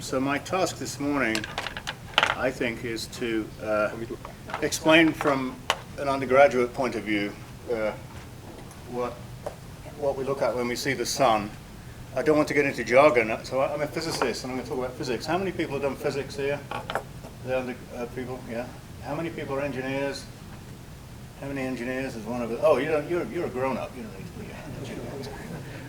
So my task this morning, I think, is to explain from an undergraduate point of view what we look at when we see the sun. I don't want to get into jargon, so I'm a physicist and I'm going to talk about physics. How many people have done physics here? The people, yeah. How many people are engineers? How many engineers is one of it? Oh, you're a grown-up. You don't need to be an engineer.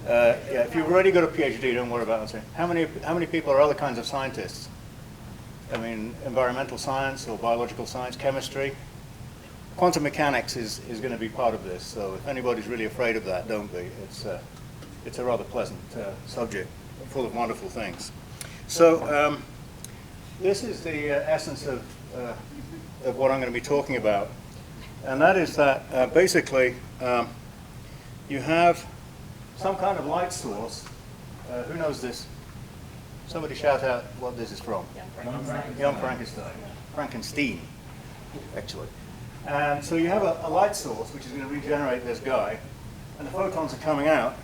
Yeah, if you've already got a PhD, don't worry about answering. How many people are other kinds of scientists? I mean, environmental science or biological science, chemistry. Quantum mechanics is going to be part of this. So if anybody's really afraid of that, don't be. It's a rather pleasant subject, full of wonderful things. So this is the essence of what I'm going to be talking about. And that is that basically you have some kind of light source. Who knows this? Somebody shout out what this is from. Young Frankenstein. Frankenstein, actually. And so you have a light source which is going to regenerate this guy, and the photons are coming out.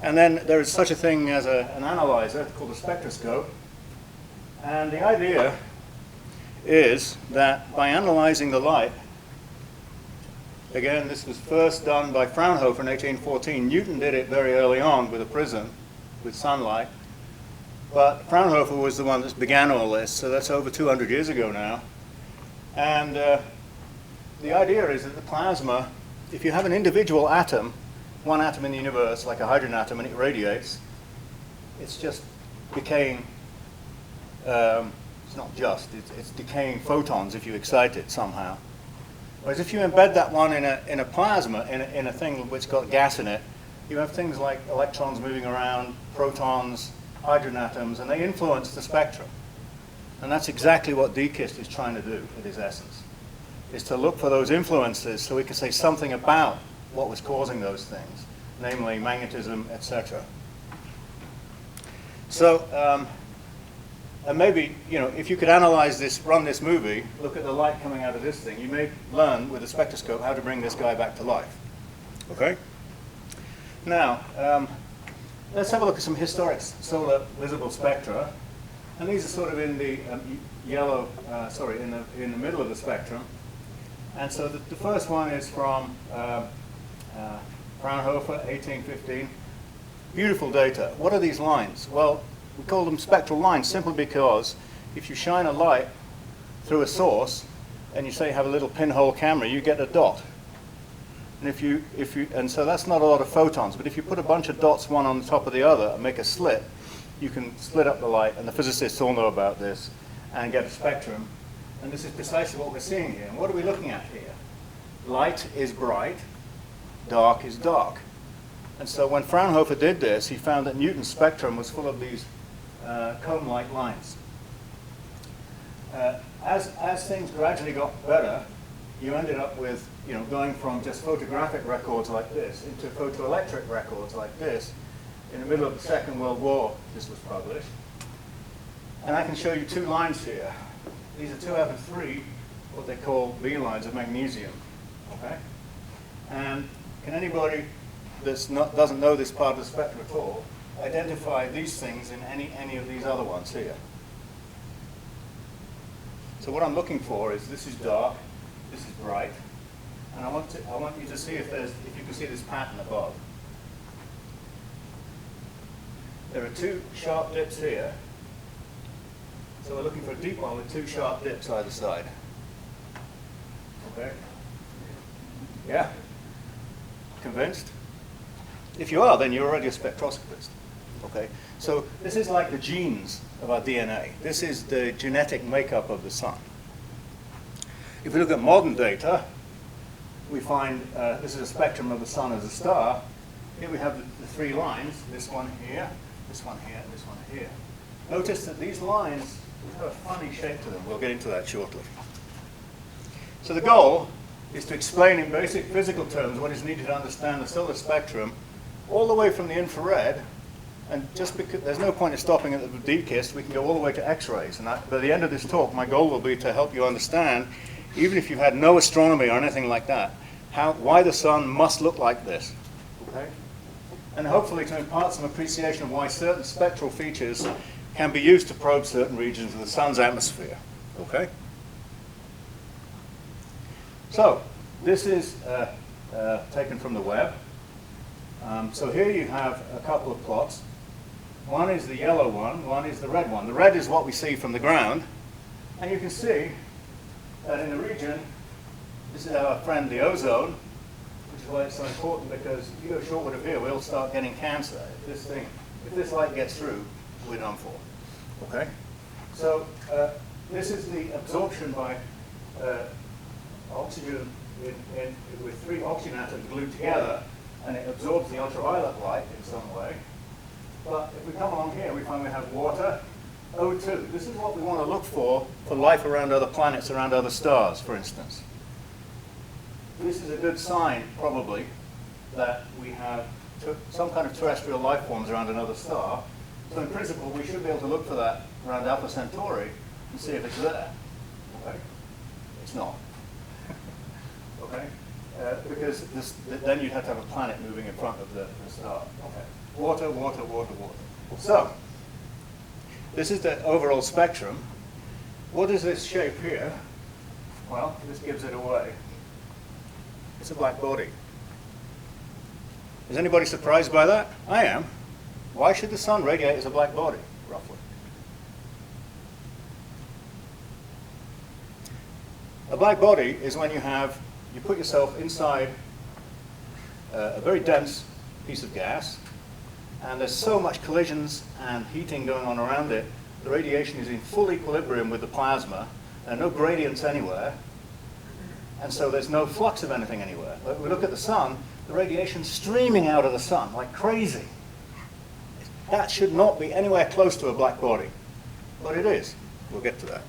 And then there is such a thing as an analyzer called a spectroscope. And the idea is that by analyzing the light, again, this was first done by Fraunhofer in 1814. Newton did it very early on with a prism, with sunlight. But Fraunhofer was the one that began all this, so that's over 200 years ago now. And the idea is that the plasma, if you have an individual atom, one atom in the universe, like a hydrogen atom, and it radiates, it's just decaying, it's not just, it's decaying photons if you excite it somehow. Whereas if you embed that one in a plasma, in a thing which got gas in it, you have things like electrons moving around, protons, hydrogen atoms, and they influence the spectrum. And that's exactly what DKIST is trying to do at its essence, is to look for those influences so we can say something about what was causing those things, namely magnetism, etc. So, and maybe, if you could analyze this, run this movie, look at the light coming out of this thing, you may learn with a spectroscope how to bring this guy back to life. Okay? Now, let's have a look at some historic solar visible spectra. And these are sort of in the yellow, in the middle of the spectrum. And so the first one is from Fraunhofer, 1815. Beautiful data. What are these lines? Well, we call them spectral lines simply because if you shine a light through a source and you say have a little pinhole camera, you get a dot. And so that's not a lot of photons, but if you put a bunch of dots one on the top of the other and make a slit, you can split up the light, and the physicists all know about this, and get a spectrum. And this is precisely what we're seeing here. And what are we looking at here? Light is bright, dark is dark. And so when Fraunhofer did this, he found that Newton's spectrum was full of these cone-like lines. As things gradually got better, you ended up with going from just photographic records like this into photoelectric records like this. In the middle of the Second World War, this was published. And I can show you two lines here. These are 2 out of 3, what they call B lines of magnesium. Okay? And can anybody that doesn't know this part of the spectrum at all identify these things in any of these other ones here? So what I'm looking for is this is dark, this is bright, and I want you to see if you can see this pattern above. There are 2 sharp dips here. So we're looking for a deep one with 2 sharp dips either side. Okay? Yeah? Convinced? If you are, then you're already a spectroscopist. Okay? So this is like the genes of our DNA. This is the genetic makeup of the sun. If we look at modern data, we find this is a spectrum of the sun as a star. Here we have the 3 lines, this one here, this one here, and this one here. Notice that these lines have a funny shape to them. We'll get into that shortly. So the goal is to explain in basic physical terms what is needed to understand the solar spectrum all the way from the infrared, and just because there's no point in stopping at the DKIST, we can go all the way to X-rays. And by the end of this talk, my goal will be to help you understand, even if you've had no astronomy or anything like that, why the sun must look like this. Okay? And hopefully to impart some appreciation of why certain spectral features can be used to probe certain regions of the sun's atmosphere. Okay? So, this is taken from the web. So here you have a couple of plots. One is the yellow one is the red one. The red is what we see from the ground. And you can see that in the region, this is our friend the ozone, which is why it's so important, because if you go shortward of here, we'll start getting cancer. If this light gets through, we're done for. Okay? So this is the absorption by oxygen with 3 oxygen atoms glued together, and it absorbs the ultraviolet light in some way. But if we come along here, we find we have water, O2. This is what we want to look for life around other planets, around other stars, for instance. This is a good sign, probably, that we have some kind of terrestrial life forms around another star. So in principle, we should be able to look for that around Alpha Centauri and see if it's there. Okay? It's not. Okay? Because then you'd have to have a planet moving in front of the star. Okay. Water, water, water, water. So, this is the overall spectrum. What is this shape here? Well, this gives it away. It's a black body. Is anybody surprised by that? I am. Why should the sun radiate as a black body, roughly? A black body is when you put yourself inside a very dense piece of gas, and there's so much collisions and heating going on around it, the radiation is in full equilibrium with the plasma, and no gradients anywhere, and so there's no flux of anything anywhere. But if we look at the sun, the radiation's streaming out of the sun like crazy. That should not be anywhere close to a black body, but it is. We'll get to that.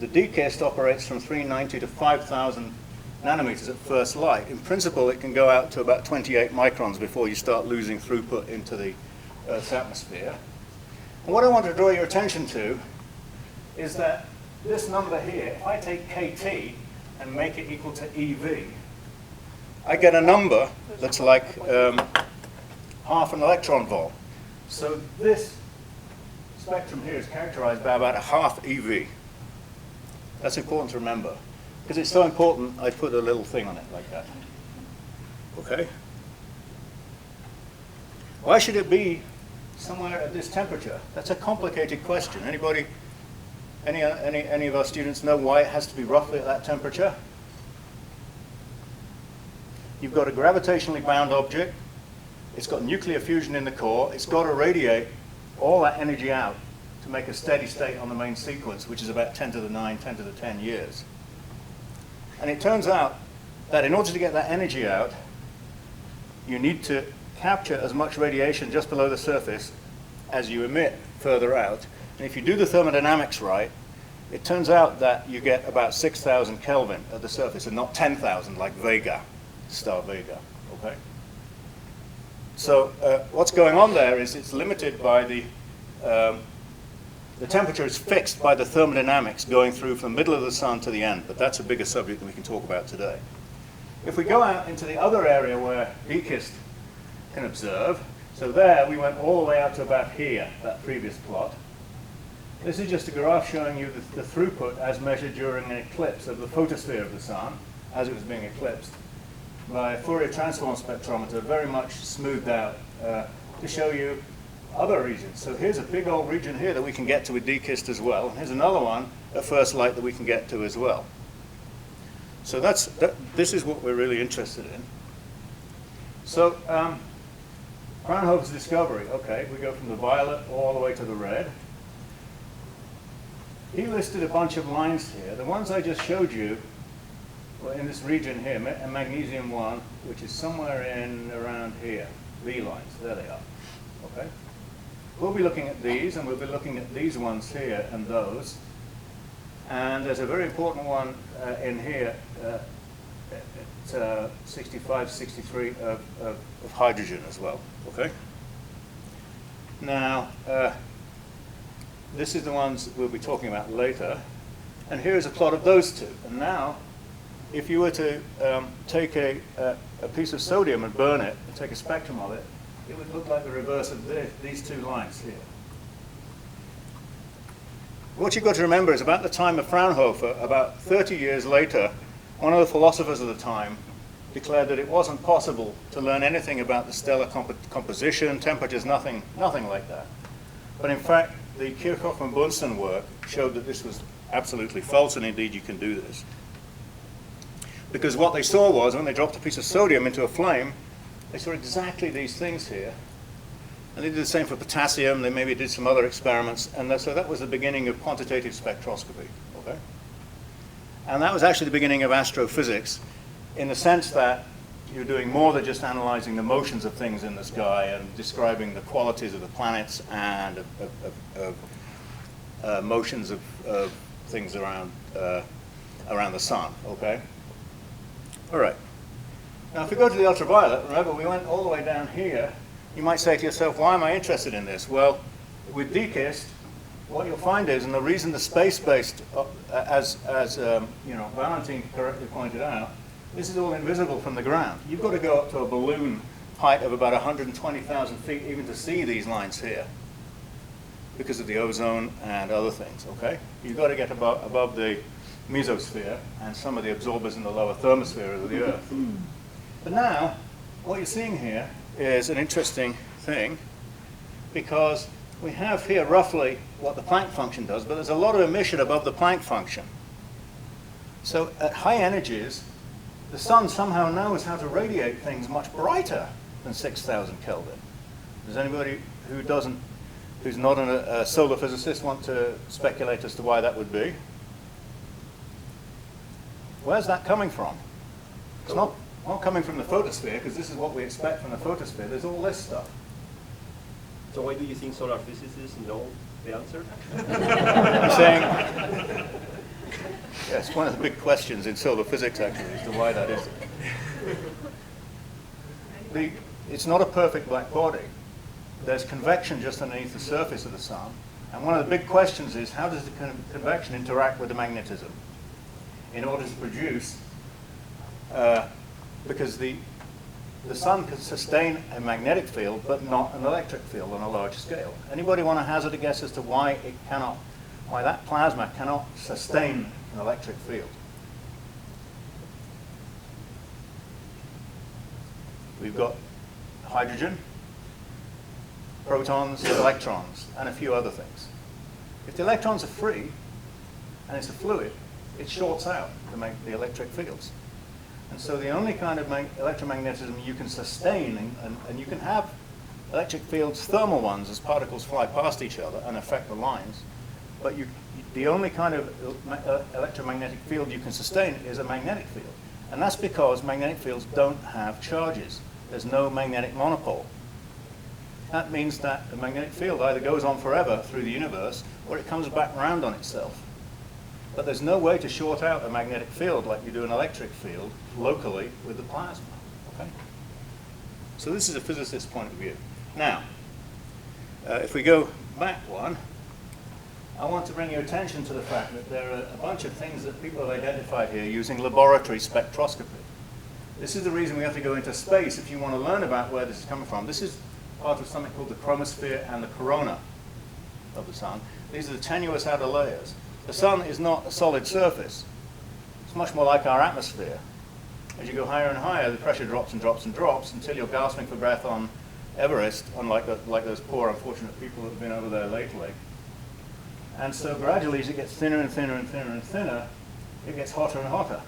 The D-KIST operates from 390 to 5,000 nanometers at first light. In principle, it can go out to about 28 microns before you start losing throughput into the Earth's atmosphere. And what I want to draw your attention to is that this number here, if I take KT and make it equal to EV, I get a number that's like half an electron volt. So this spectrum here is characterized by about a half EV. That's important to remember. Because it's so important, I put a little thing on it like that. Okay? Why should it be somewhere at this temperature? That's a complicated question. Anybody, any of our students know why it has to be roughly at that temperature? You've got a gravitationally bound object. It's got nuclear fusion in the core. It's got to radiate all that energy out to make a steady state on the main sequence, which is about 10 to the 9, 10 to the 10 years. And it turns out that in order to get that energy out, you need to capture as much radiation just below the surface as you emit further out. And if you do the thermodynamics right, it turns out that you get about 6,000 Kelvin at the surface and not 10,000 like Vega, star Vega. Okay? So what's going on there is it's limited by the temperature is fixed by the thermodynamics going through from the middle of the sun to the end, but that's a bigger subject that we can talk about today. If we go out into the other area where D-KIST can observe, so there we went all the way out to about here, that previous plot. This is just a graph showing you the throughput as measured during an eclipse of the photosphere of the sun, as it was being eclipsed, by a Fourier transform spectrometer, very much smoothed out, to show you other regions. So here's a big old region here that we can get to with D-KIST as well. And here's another one at first light that we can get to as well. So this is what we're really interested in. So Fraunhofer's discovery, okay, we go from the violet all the way to the red. He listed a bunch of lines here. The ones I just showed you were in this region here, magnesium 1, which is somewhere in around here, V lines, there they are, okay? We'll be looking at these, and we'll be looking at these ones here and those. And there's a very important one in here, at 65, 63 of hydrogen as well, okay? Now, this is the ones we'll be talking about later. And here's a plot of those two. And now, if you were to take a piece of sodium and burn it, and take a spectrum of it, it would look like the reverse of these two lines here. What you've got to remember is about the time of Fraunhofer, about 30 years later, one of the philosophers of the time declared that it wasn't possible to learn anything about the stellar composition, temperatures, nothing like that. But in fact, the Kirchhoff and Bunsen work showed that this was absolutely false, and indeed you can do this. Because what they saw was, when they dropped a piece of sodium into a flame, they saw exactly these things here. And they did the same for potassium. They maybe did some other experiments. And so that was the beginning of quantitative spectroscopy. Okay? And that was actually the beginning of astrophysics, in the sense that you're doing more than just analyzing the motions of things in the sky and describing the qualities of the planets and motions of things around the sun. Okay? All right. Now, if we go to the ultraviolet, remember we went all the way down here. You might say to yourself, why am I interested in this? Well, with DKIST, what you'll find is, and the reason the space-based, as Valentin correctly pointed out, this is all invisible from the ground. You've got to go up to a balloon height of about 120,000 feet even to see these lines here, because of the ozone and other things, okay? You've got to get above the mesosphere and some of the absorbers in the lower thermosphere of the Earth. But now, what you're seeing here is an interesting thing, because we have here roughly what the Planck function does, but there's a lot of emission above the Planck function. So at high energies, the sun somehow knows how to radiate things much brighter than 6,000 Kelvin. Does anybody who's not a solar physicist want to speculate as to why that would be? Where's that coming from? It's not coming from the photosphere, because this is what we expect from the photosphere. There's all this stuff. So why do you think solar physicists know the answer? I'm saying, yes, one of the big questions in solar physics actually is to why that is. It's not a perfect black body. There's convection just underneath the surface of the sun. And one of the big questions is, how does the convection interact with the magnetism in order to produce, because the sun can sustain a magnetic field but not an electric field on a large scale. Anybody want to hazard a guess as to why that plasma cannot sustain an electric field? We've got hydrogen, protons, electrons, and a few other things. If the electrons are free and it's a fluid, it shorts out to make the electric fields. And so the only kind of electromagnetism you can sustain, and you can have electric fields, thermal ones, as particles fly past each other and affect the lines, but the only kind of electromagnetic field you can sustain is a magnetic field. And that's because magnetic fields don't have charges. There's no magnetic monopole. That means that the magnetic field either goes on forever through the universe or it comes back round on itself. But there's no way to short out a magnetic field like you do an electric field locally with the plasma. Okay? So this is a physicist's point of view. Now, if we go back one, I want to bring your attention to the fact that there are a bunch of things that people have identified here using laboratory spectroscopy. This is the reason we have to go into space if you want to learn about where this is coming from. This is part of something called the chromosphere and the corona of the sun. These are the tenuous outer layers. The sun is not a solid surface. It's much more like our atmosphere. As you go higher and higher, the pressure drops and drops and drops until you're gasping for breath on Everest, unlike like those poor, unfortunate people that have been over there lately. And so gradually, as it gets thinner and thinner and thinner and thinner, it gets hotter and hotter.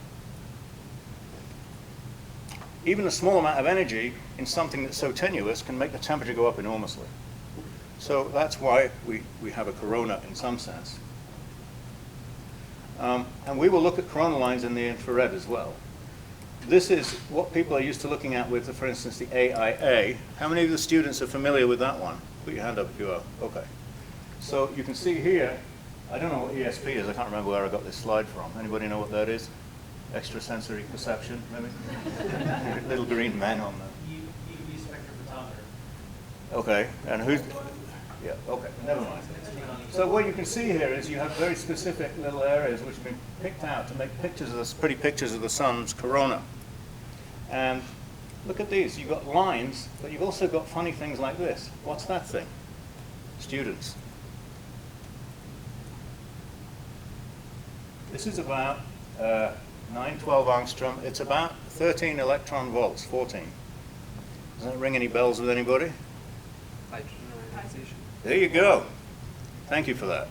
Even a small amount of energy in something that's so tenuous can make the temperature go up enormously. So that's why we have a corona in some sense. And we will look at corona lines in the infrared as well. This is what people are used to looking at with, for instance, the AIA. How many of the students are familiar with that one? Put your hand up if you are. Okay. So you can see here, I don't know what ESP is. I can't remember where I got this slide from. Anybody know what that is? Extrasensory perception, maybe? Little green men on the... UV spectrophotometer. Okay, and who's... Yeah, okay, never mind. So what you can see here is you have very specific little areas which have been picked out to make pictures of this, pretty pictures of the sun's corona. And Look at these. You've got lines, but you've also got funny things like this. What's that thing? Students. This is about 912 angstrom. It's about 13 electron volts, 14. Does that ring any bells with anybody? Hydrogen ionization. There you go. Thank you for that.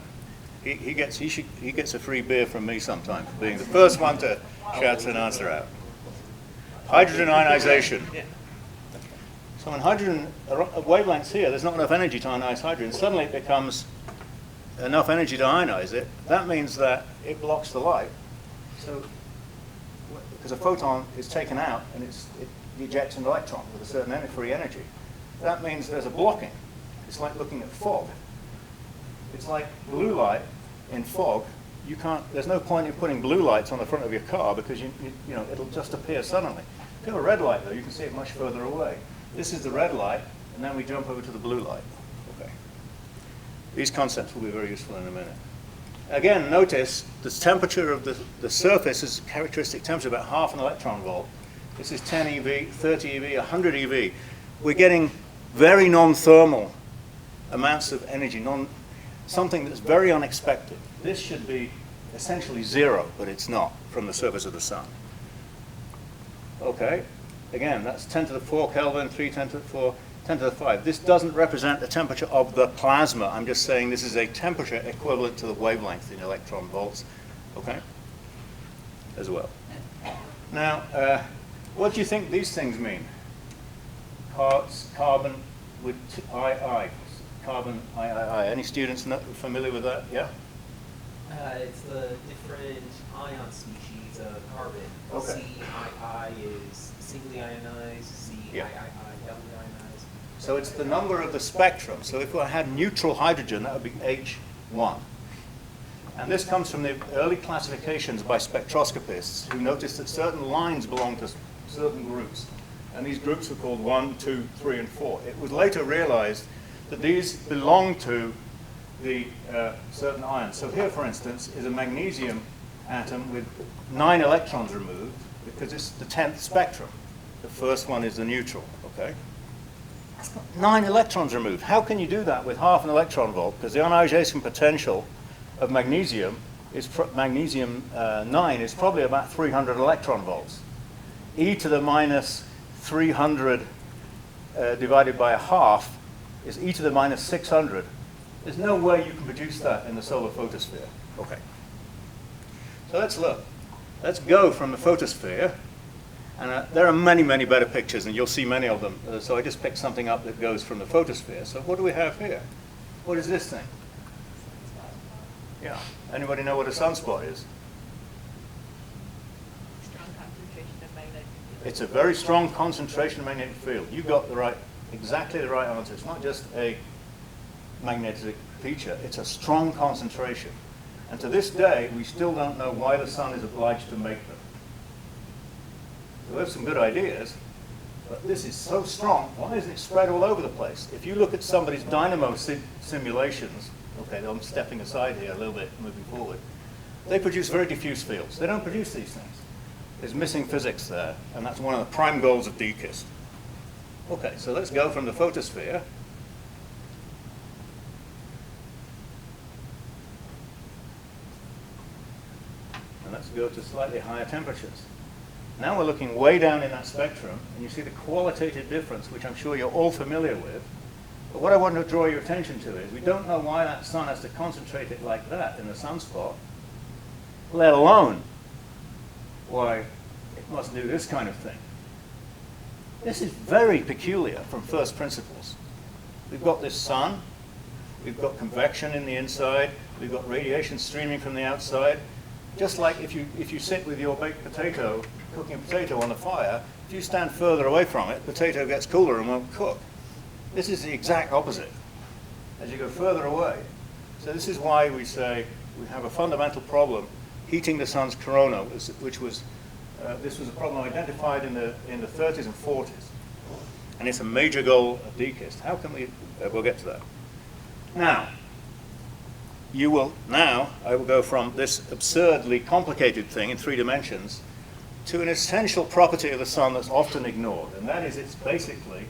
He gets a free beer from me sometime for being the first one to shout an answer out. Hydrogen ionization. So when hydrogen wavelengths here, there's not enough energy to ionize hydrogen. Suddenly it becomes enough energy to ionize it. That means that it blocks the light. So because a photon is taken out and it ejects an electron with a certain free energy, that means there's a blocking. It's like looking at fog. It's like blue light in fog. You can't. There's no point in putting blue lights on the front of your car because you know it'll just appear suddenly. If you have a red light though, you can see it much further away. This is the red light, and then we jump over to the blue light. Okay. These concepts will be very useful in a minute. Again, notice the temperature of the surface is characteristic temperature, about half an electron volt. This is 10 eV, 30 eV, 100 eV. We're getting very non-thermal amounts of energy, something that's very unexpected. This should be essentially zero, but it's not from the surface of the sun. Okay, again, that's 10 to the 4 Kelvin, 3 10 to the 4, 10 to the 5. This doesn't represent the temperature of the plasma. I'm just saying this is a temperature equivalent to the wavelength in electron volts, okay, as well. Now, what do you think these things mean? Carbon with II. Carbon III. Any students familiar with that? Yeah? It's the different ion species of carbon. Okay. CII is singly ionized, CIII doubly ionized. So it's the number of the spectrum. So if I had neutral hydrogen, that would be H1. And this comes from the early classifications by spectroscopists who noticed that certain lines belong to certain groups. And these groups were called 1, 2, 3, and 4. It was later realized that these belong to the certain ions. So here, for instance, is a magnesium atom with 9 electrons removed because it's the 10th spectrum. The first one is the neutral, okay? That's got 9 electrons removed. How can you do that with half an electron volt? Because the ionization potential of magnesium is magnesium 9 is probably about 300 electron volts. E to the minus 300 divided by a half is e to the minus 600. There's no way you can produce that in the solar photosphere. Okay. So let's look. Let's go from the photosphere. And there are many, many better pictures, and you'll see many of them. So I just picked something up that goes from the photosphere. So what do we have here? What is this thing? Yeah. Anybody know what a sunspot is? Strong concentration of magnetic field. It's a very strong concentration of magnetic field. You got exactly the right answer. It's not just a magnetic feature, it's a strong concentration. And to this day, we still don't know why the sun is obliged to make them. So we have some good ideas, but this is so strong, why isn't it spread all over the place? If you look at somebody's dynamo simulations, okay, I'm stepping aside here a little bit, moving forward, they produce very diffuse fields. They don't produce these things. There's missing physics there, and that's one of the prime goals of DKIST. Okay, so let's go from the photosphere. And let's go to slightly higher temperatures. Now we're looking way down in that spectrum, and you see the qualitative difference, which I'm sure you're all familiar with. But what I want to draw your attention to is we don't know why that sun has to concentrate it like that in the sunspot, let alone why it must do this kind of thing. This is very peculiar from first principles. We've got this sun, we've got convection in the inside, we've got radiation streaming from the outside. Just like if you sit with your baked potato, cooking a potato on the fire, if you stand further away from it, the potato gets cooler and won't cook. This is the exact opposite as you go further away. So this is why we say we have a fundamental problem heating the sun's corona, which was this was a problem identified in the 30s and 40s, and it's a major goal of DKIST. How can we? We'll get to that. Now, I will go from this absurdly complicated thing in 3 dimensions to an essential property of the sun that's often ignored, and that is it's basically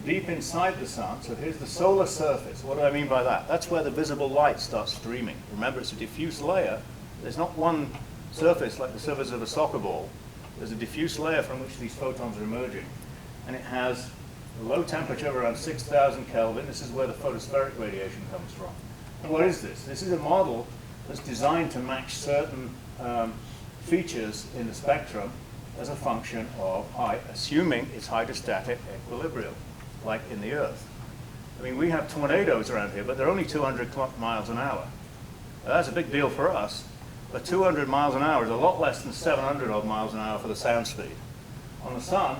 deep inside the sun. So here's the solar surface. What do I mean by that? That's where the visible light starts streaming. Remember, it's a diffuse layer. There's not one surface like the surface of a soccer ball. There's a diffuse layer from which these photons are emerging. And it has a low temperature of around 6,000 Kelvin. This is where the photospheric radiation comes from. And what is this? This is a model that's designed to match certain features in the spectrum as a function of assuming it's hydrostatic equilibrium, like in the Earth. I mean, we have tornadoes around here, but they're only 200 miles an hour. Now, that's a big deal for us, but 200 miles an hour is a lot less than 700 odd miles an hour for the sound speed. On the sun,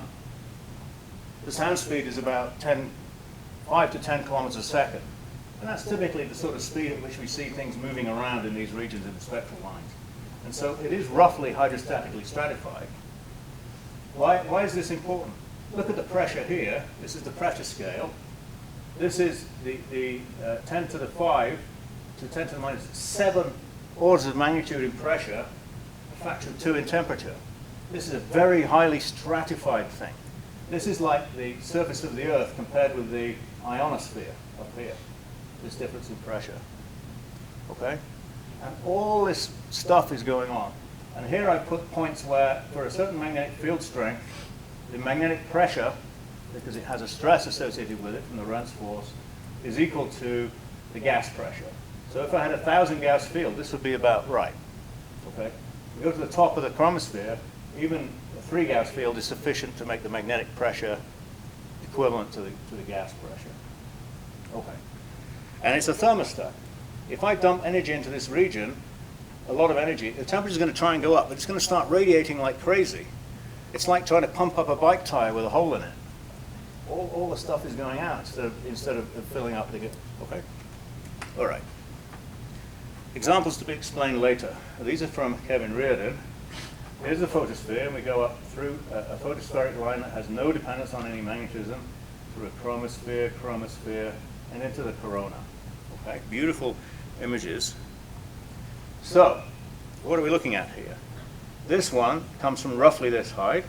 the sound speed is about 5 to 10 kilometers a second. And that's typically the sort of speed at which we see things moving around in these regions in the spectral lines. And so it is roughly hydrostatically stratified. Why is this important? Look at the pressure here. This is the pressure scale. This is the 10 to the 5 to 10 to the minus 7 orders of magnitude in pressure, a factor of 2 in temperature. This is a very highly stratified thing. This is like the surface of the Earth compared with the ionosphere up here, this difference in pressure. Okay? And all this stuff is going on. And here I put points where, for a certain magnetic field strength, the magnetic pressure, because it has a stress associated with it from the Lorentz force, is equal to the gas pressure. So if I had a 1,000 Gauss field, this would be about right. Okay? We go to the top of the chromosphere, even a 3 Gauss field is sufficient to make the magnetic pressure equivalent to the gas pressure. Okay. And it's a thermostat. If I dump energy into this region, a lot of energy, the temperature is going to try and go up, but it's going to start radiating like crazy. It's like trying to pump up a bike tire with a hole in it. All the stuff is going out instead of filling up the... Okay? All right. Examples to be explained later. These are from Kevin Reardon. Here's the photosphere, and we go up through a photospheric line that has no dependence on any magnetism, through a chromosphere, and into the corona. Okay? Beautiful images. So, what are we looking at here? This one comes from roughly this height.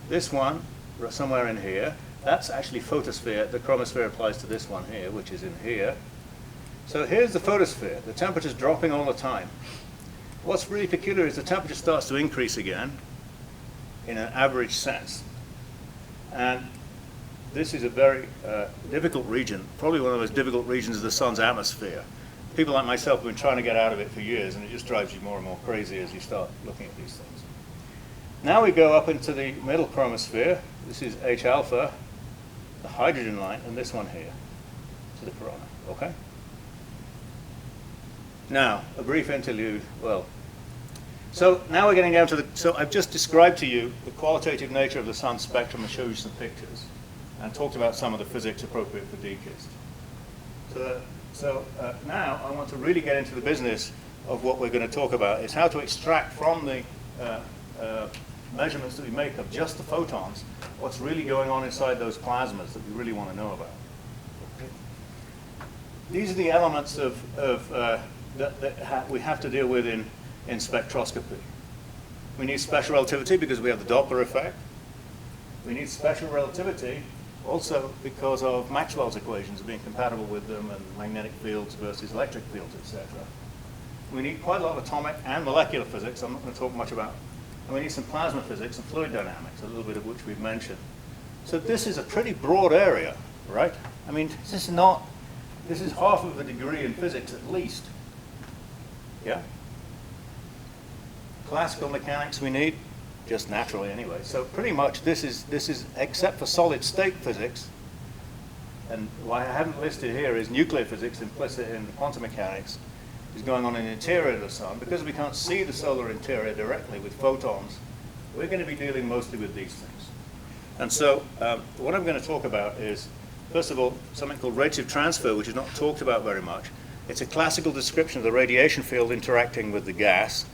This one, somewhere in here. That's actually photosphere. The chromosphere applies to this one here, which is in here. So here's the photosphere. The temperature's dropping all the time. What's really peculiar is the temperature starts to increase again in an average sense. And this is a very difficult region, probably one of the most difficult regions of the sun's atmosphere. People like myself have been trying to get out of it for years, and it just drives you more and more crazy as you start looking at these things. Now we go up into the middle chromosphere. This is H alpha, the hydrogen line, and this one here to the corona. Okay? Now, a brief interlude. So now we're getting down to so I've just described to you the qualitative nature of the sun spectrum and showed you some pictures and talked about some of the physics appropriate for DKIST. So now I want to really get into the business of what we're going to talk about, is how to extract from the measurements that we make of just the photons what's really going on inside those plasmas that we really want to know about. Okay. These are the elements that we have to deal with in spectroscopy. We need special relativity because we have the Doppler effect. We need special relativity also because of Maxwell's equations being compatible with them, and magnetic fields versus electric fields, etc. We need quite a lot of atomic and molecular physics. I'm not going to talk much about. And we need some plasma physics and fluid dynamics, a little bit of which we've mentioned. So this is a pretty broad area, right? I mean, this is half of a degree in physics at least. Yeah? Classical mechanics we need, just naturally anyway. So pretty much this is except for solid state physics, and what I haven't listed here is nuclear physics implicit in quantum mechanics, is going on in the interior of the sun. Because we can't see the solar interior directly with photons, we're going to be dealing mostly with these things. And so what I'm going to talk about is, first of all, something called redshift transfer, which is not talked about very much. It's a classical description of the radiation field interacting with the gas.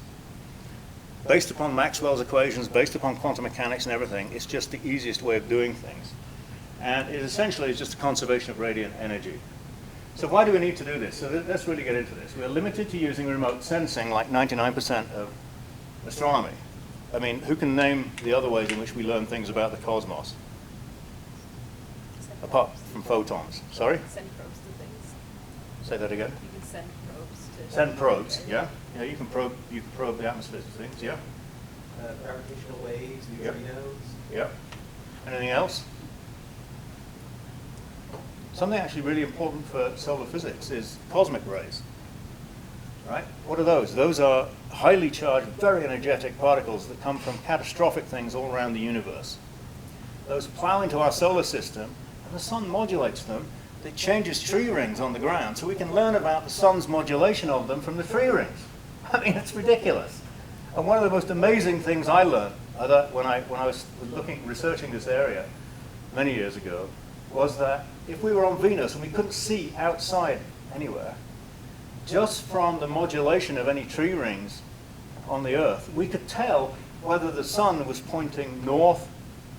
Based upon Maxwell's equations, based upon quantum mechanics and everything, it's just the easiest way of doing things. And it essentially is just a conservation of radiant energy. So why do we need to do this? So let's really get into this. We're limited to using remote sensing like 99% of astronomy. I mean, who can name the other ways in which we learn things about the cosmos? Apart from photons. Sorry? Send probes to things. Say that again. You can send probes to. Send probes, yeah? Yeah, you can probe the atmospheres of things, yeah? Gravitational waves, Yep. neutrinos. Yeah. Anything else? Something actually really important for solar physics is cosmic rays. Right? What are those? Those are highly charged, very energetic particles that come from catastrophic things all around the universe. Those plow into our solar system, and the sun modulates them. It changes tree rings on the ground, so we can learn about the sun's modulation of them from the tree rings. I mean, it's ridiculous. And one of the most amazing things I learned when I was researching this area many years ago was that if we were on Venus and we couldn't see outside anywhere, just from the modulation of any tree rings on the Earth, we could tell whether the sun was pointing north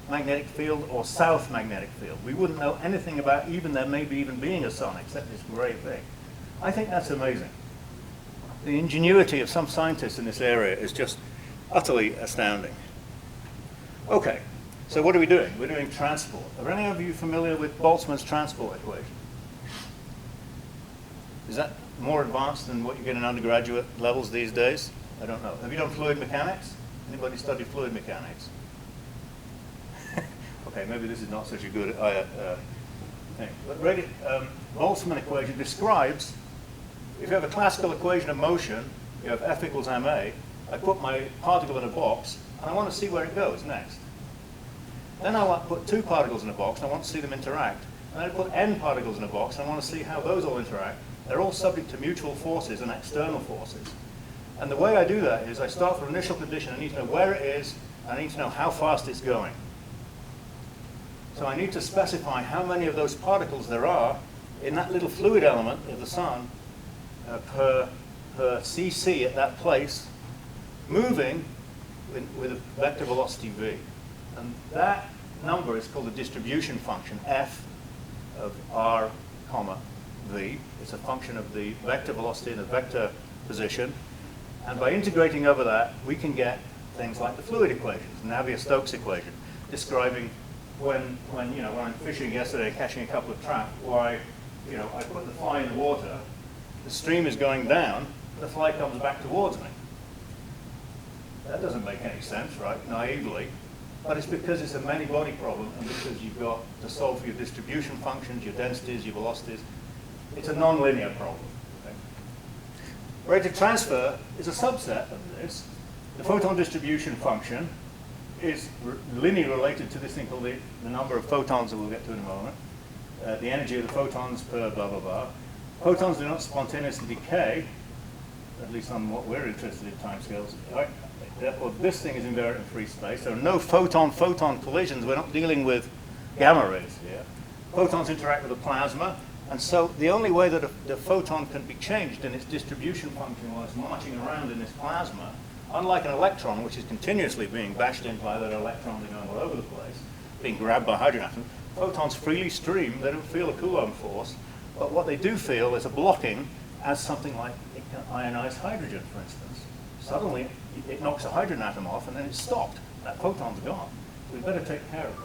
magnetic field or south magnetic field. We wouldn't know anything about there maybe even being a sun except this gray thing. I think that's amazing. The ingenuity of some scientists in this area is just utterly astounding. Okay, so what are we doing? We're doing transport. Are any of you familiar with Boltzmann's transport equation? Is that more advanced than what you get in undergraduate levels these days? I don't know. Have you done fluid mechanics? Anybody studied fluid mechanics? Okay, maybe this is not such a good thing. But Boltzmann equation describes, if you have a classical equation of motion, you have F equals ma, I put my particle in a box, and I want to see where it goes next. Then I want to put two particles in a box, and I want to see them interact. And then I put n particles in a box, and I want to see how those all interact. They're all subject to mutual forces and external forces. And the way I do that is I start with an initial condition. I need to know where it is, and I need to know how fast it's going. So I need to specify how many of those particles there are in that little fluid element of the sun per cc at that place, moving with a vector velocity v. And that number is called the distribution function, f of r comma v. It's a function of the vector velocity and the vector position. And by integrating over that, we can get things like the fluid equations, Navier-Stokes equation, describing when I'm fishing yesterday, catching a couple of trout, why, I put the fly in the water, the stream is going down, the fly comes back towards me. That doesn't make any sense, right, naively, but it's because it's a many-body problem and because you've got to solve for your distribution functions, your densities, your velocities. It's a non-linear problem. Okay? Rate of transfer is a subset of this. The photon distribution function is linearly related to this thing called the number of photons that we'll get to in a moment, the energy of the photons per blah, blah, blah. Photons do not spontaneously decay, at least on what we're interested in timescales. Right? Therefore, this thing is invariant in free space. There are no photon-photon collisions. We're not dealing with gamma rays here. Photons interact with the plasma, and so the only way that the photon can be changed in its distribution function while it's marching around in this plasma, unlike an electron, which is continuously being bashed in by that electrons going all over the place, being grabbed by hydrogen atoms, photons freely stream. They don't feel a Coulomb force, but what they do feel is a blocking as something like ionized hydrogen, for instance. Suddenly, it knocks a hydrogen atom off, and then it's stopped. That photon's gone. We better take care of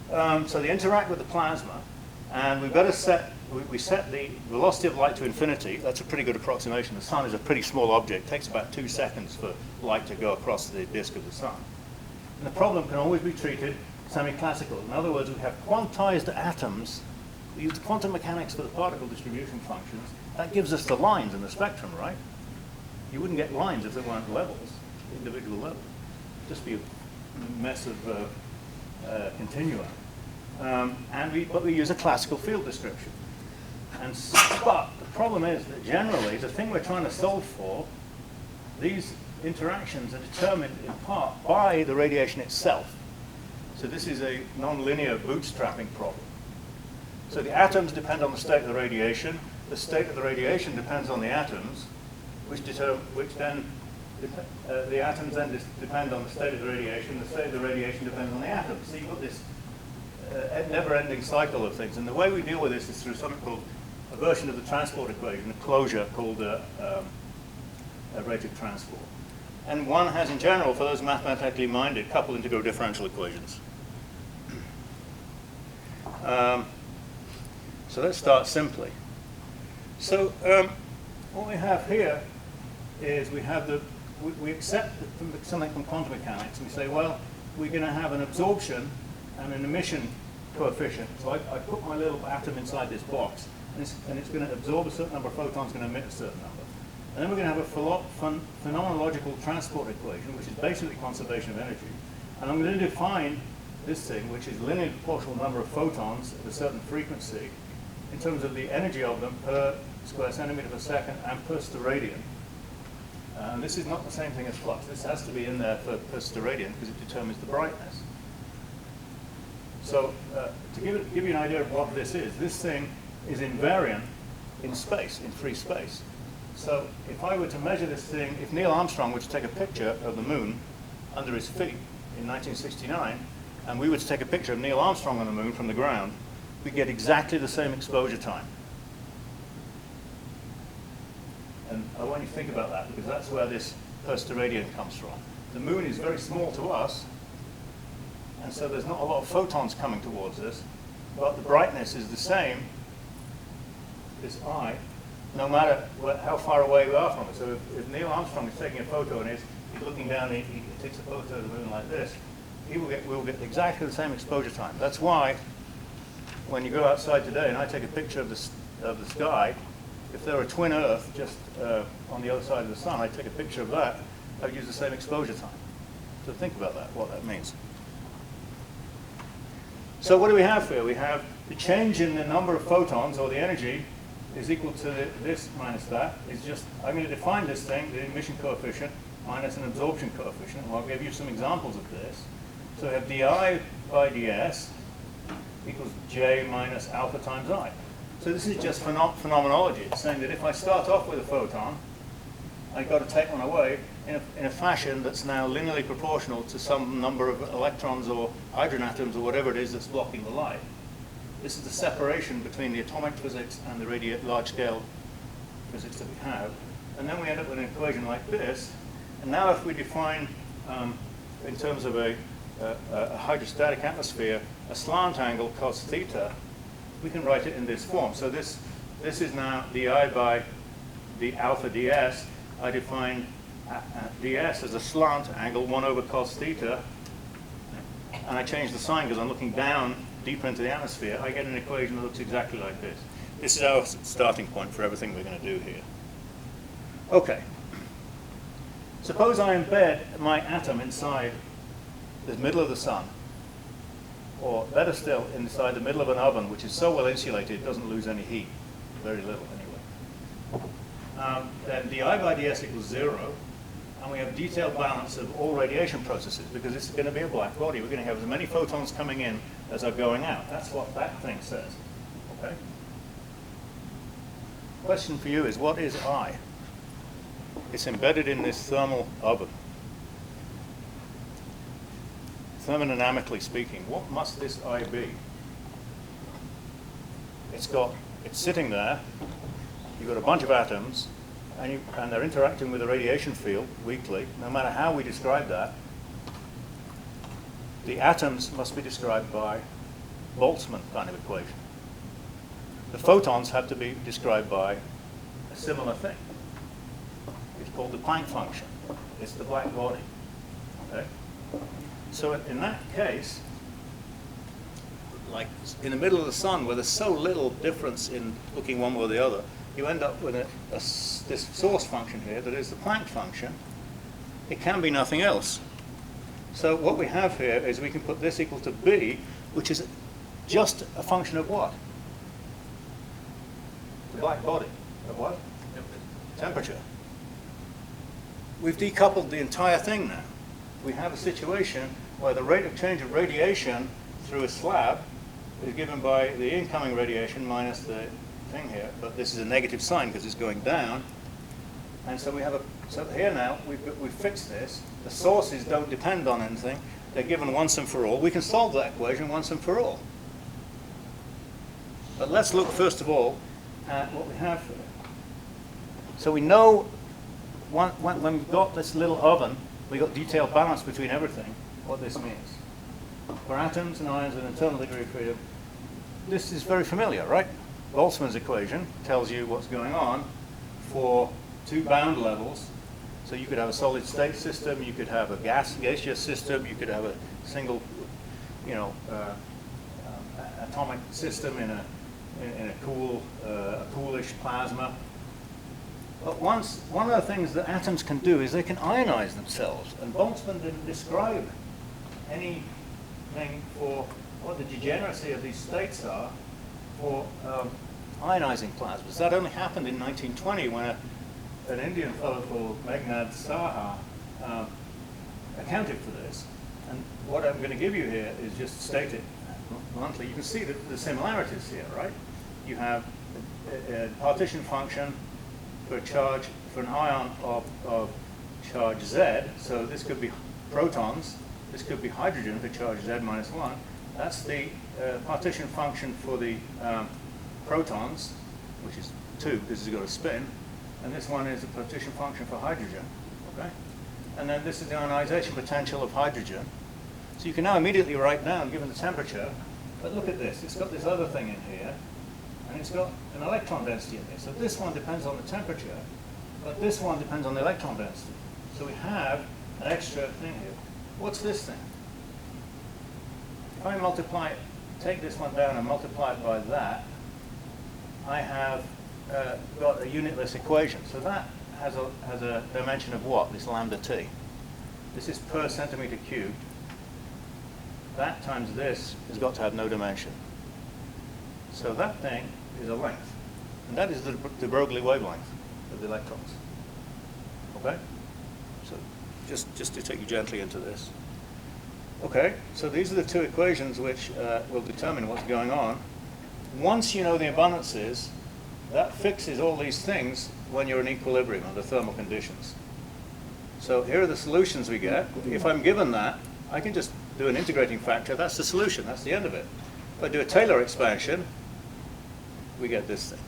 that. So they interact with the plasma, and we better set the velocity of light to infinity. That's a pretty good approximation. The sun is a pretty small object. It takes about 2 seconds for light to go across the disk of the sun. And the problem can always be treated semi-classical. In other words, we have quantized atoms. We use quantum mechanics for the particle distribution functions. That gives us the lines in the spectrum, right? You wouldn't get lines if there weren't levels, individual levels. It'd just be a mess of continua. But we use a classical field description. But the problem is that generally, the thing we're trying to solve for, these interactions are determined in part by the radiation itself. So this is a nonlinear bootstrapping problem. So the atoms depend on the state of the radiation. The state of the radiation depends on the atoms, the atoms then depend on the state of the radiation. The state of the radiation depends on the atoms. So you've got this never-ending cycle of things. And the way we deal with this is through something called a version of the transport equation, a closure called a rate of transport. And one has, in general, for those mathematically minded, coupled integral differential equations. So let's start simply. So what we have here is we have we accept something from quantum mechanics, and we say, well, we're going to have an absorption and an emission coefficient. So I put my little atom inside this box, and it's going to absorb a certain number of photons, going to emit a certain number. And then we're going to have a phenomenological transport equation, which is basically conservation of energy. And I'm going to define this thing, which is linear proportional number of photons at a certain frequency, in terms of the energy of them per square centimeter per second and per steradian. And this is not the same thing as flux. This has to be in there for per steradian because it determines the brightness. So to give you an idea of what this thing is invariant in space, in free space. So if I were to measure this thing, if Neil Armstrong were to take a picture of the moon under his feet in 1969, and we were to take a picture of Neil Armstrong on the moon from the ground, we get exactly the same exposure time. And I want you to think about that, because that's where this per steradian comes from. The moon is very small to us, and so there's not a lot of photons coming towards us, but the brightness is the same, this I, no matter how far away we are from it. So if Neil Armstrong is taking a photo and he's looking down, he takes a photo of the moon like this, we'll get exactly the same exposure time. That's why when you go outside today and I take a picture of the sky, if there were a twin Earth just on the other side of the sun, I take a picture of that, I would use the same exposure time. So think about that, what that means. So what do we have here? We have the change in the number of photons, or the energy, is equal to this minus that. It's just, I'm going to define this thing, the emission coefficient, minus an absorption coefficient. Well, I'll give you some examples of this. So we have di by ds equals j minus alpha times I. So this is just phenomenology. It's saying that if I start off with a photon, I've got to take one away in a fashion that's now linearly proportional to some number of electrons or hydrogen atoms or whatever it is that's blocking the light. This is the separation between the atomic physics and the large-scale physics that we have. And then we end up with an equation like this. And now if we define, in terms of a hydrostatic atmosphere, a slant angle cos theta, we can write it in this form. So this is now di by the alpha ds. I define ds as a slant angle, 1 over cos theta. And I change the sign because I'm looking down deeper into the atmosphere. I get an equation that looks exactly like this. This is our starting point for everything we're going to do here. Okay. Suppose I embed my atom inside the middle of the sun, or better still, inside the middle of an oven, which is so well insulated it doesn't lose any heat, very little anyway. Then di by ds equals 0, and we have detailed balance of all radiation processes, because this is going to be a black body. We're going to have as many photons coming in as are going out. That's what that thing says. Okay? Question for you is, what is I? It's embedded in this thermal oven. Thermodynamically speaking, what must this I be? It's sitting there. You've got a bunch of atoms, and they're interacting with the radiation field weakly. No matter how we describe that, the atoms must be described by Boltzmann kind of equation. The photons have to be described by a similar thing. It's called the Planck function. It's the black body. Okay? So in that case, like in the middle of the sun, where there's so little difference in looking one way or the other, you end up with this source function here that is the Planck function. It can be nothing else. So what we have here is we can put this equal to b, which is just a function of what? The black body. Of what? Temperature. We've decoupled the entire thing now. We have a situation where the rate of change of radiation through a slab is given by the incoming radiation minus the thing here, but this is a negative sign because it's going down. And so we have so here now we've fixed this. The sources don't depend on anything. They're given once and for all. We can solve that equation once and for all. But let's look first of all at what we have here. So we know when we've got this little oven we got detailed balance between everything, what this means. For atoms and ions with internal degree of freedom, this is very familiar, right? Boltzmann's equation tells you what's going on for two bound levels. So you could have a solid state system, you could have a gaseous system, you could have a single, atomic system in a coolish plasma. But one of the things that atoms can do is they can ionize themselves. And Boltzmann didn't describe anything for what the degeneracy of these states are for ionizing plasmas. That only happened in 1920 when an Indian fellow called Meghnad Saha accounted for this. And what I'm going to give you here is just state it bluntly. You can see the similarities here, right? You have a partition function for a charge, for an ion of charge Z. So this could be protons. This could be hydrogen for charge Z minus 1. That's the partition function for the protons, which is 2 because it's got a spin. And this one is a partition function for hydrogen. Okay? And then this is the ionization potential of hydrogen. So you can now immediately write down, given the temperature, but look at this. It's got this other thing in here, and it's got an electron density in here. So this one depends on the temperature, but this one depends on the electron density. So we have an extra thing here. What's this thing? If I take this one down and multiply it by that, I have got a unitless equation. So that has a dimension of what? This lambda t. This is per centimeter cubed. That times this has got to have no dimension. So that thing is a length. And that is the de Broglie wavelength of the electrons. Okay? So just to take you gently into this. Okay, so these are the two equations which will determine what's going on. Once you know the abundances, that fixes all these things when you're in equilibrium under thermal conditions. So here are the solutions we get. If I'm given that, I can just do an integrating factor. That's the solution. That's the end of it. If I do a Taylor expansion, we get this thing.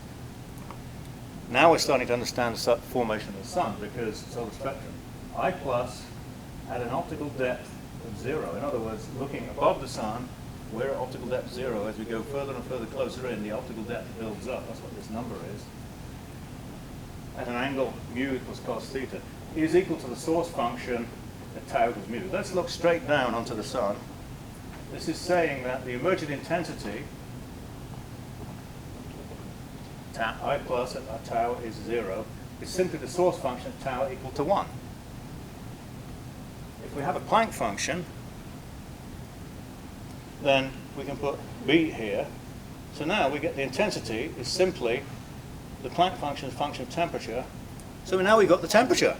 Now we're starting to understand the formation of the sun because solar spectrum. I plus at an optical depth of 0. In other words, looking above the sun, we're at optical depth 0. As we go further and further closer in, the optical depth builds up. That's what this number is. At an angle mu equals cos theta is equal to the source function at tau equals mu. Let's look straight down onto the sun. This is saying that the emergent intensity, I plus at tau is 0, is simply the source function at tau equal to 1. If we have a Planck function, then we can put B here. So now we get the intensity is simply the Planck function is a function of temperature. So now we've got the temperature.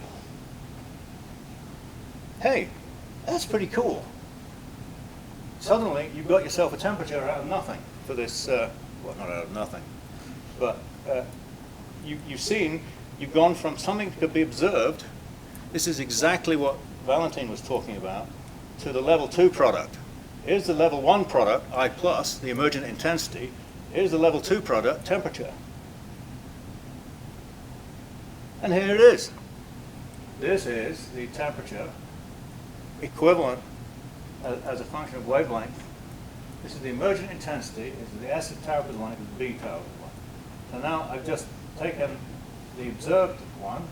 Hey, that's pretty cool. Suddenly you've got yourself a temperature out of nothing for this, well, not out of nothing, but you've seen, you've gone from something that could be observed. This is exactly what Valentin was talking about, to the level 2 product. Here's the level 1 product, I plus, the emergent intensity. Here's the level 2 product, temperature. And here it is. This is the temperature equivalent as a function of wavelength. This is the emergent intensity. This is the S of tau equals 1 equals B tau equals 1. So now I've just taken the observed one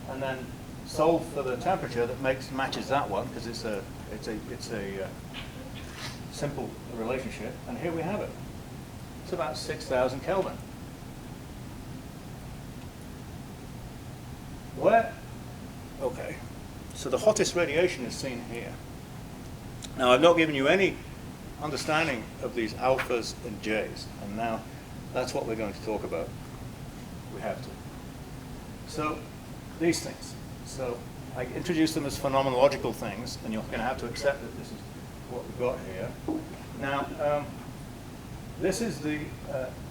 and then solved for the temperature that matches that one because it's a simple relationship. And here we have it. It's about 6,000 Kelvin. Okay, so the hottest radiation is seen here. Now I've not given you any understanding of these alphas and J's, and now that's what we're going to talk about. We have to. So these things. So I introduced them as phenomenological things, and you're going to have to accept that this is what we've got here. Now, this is the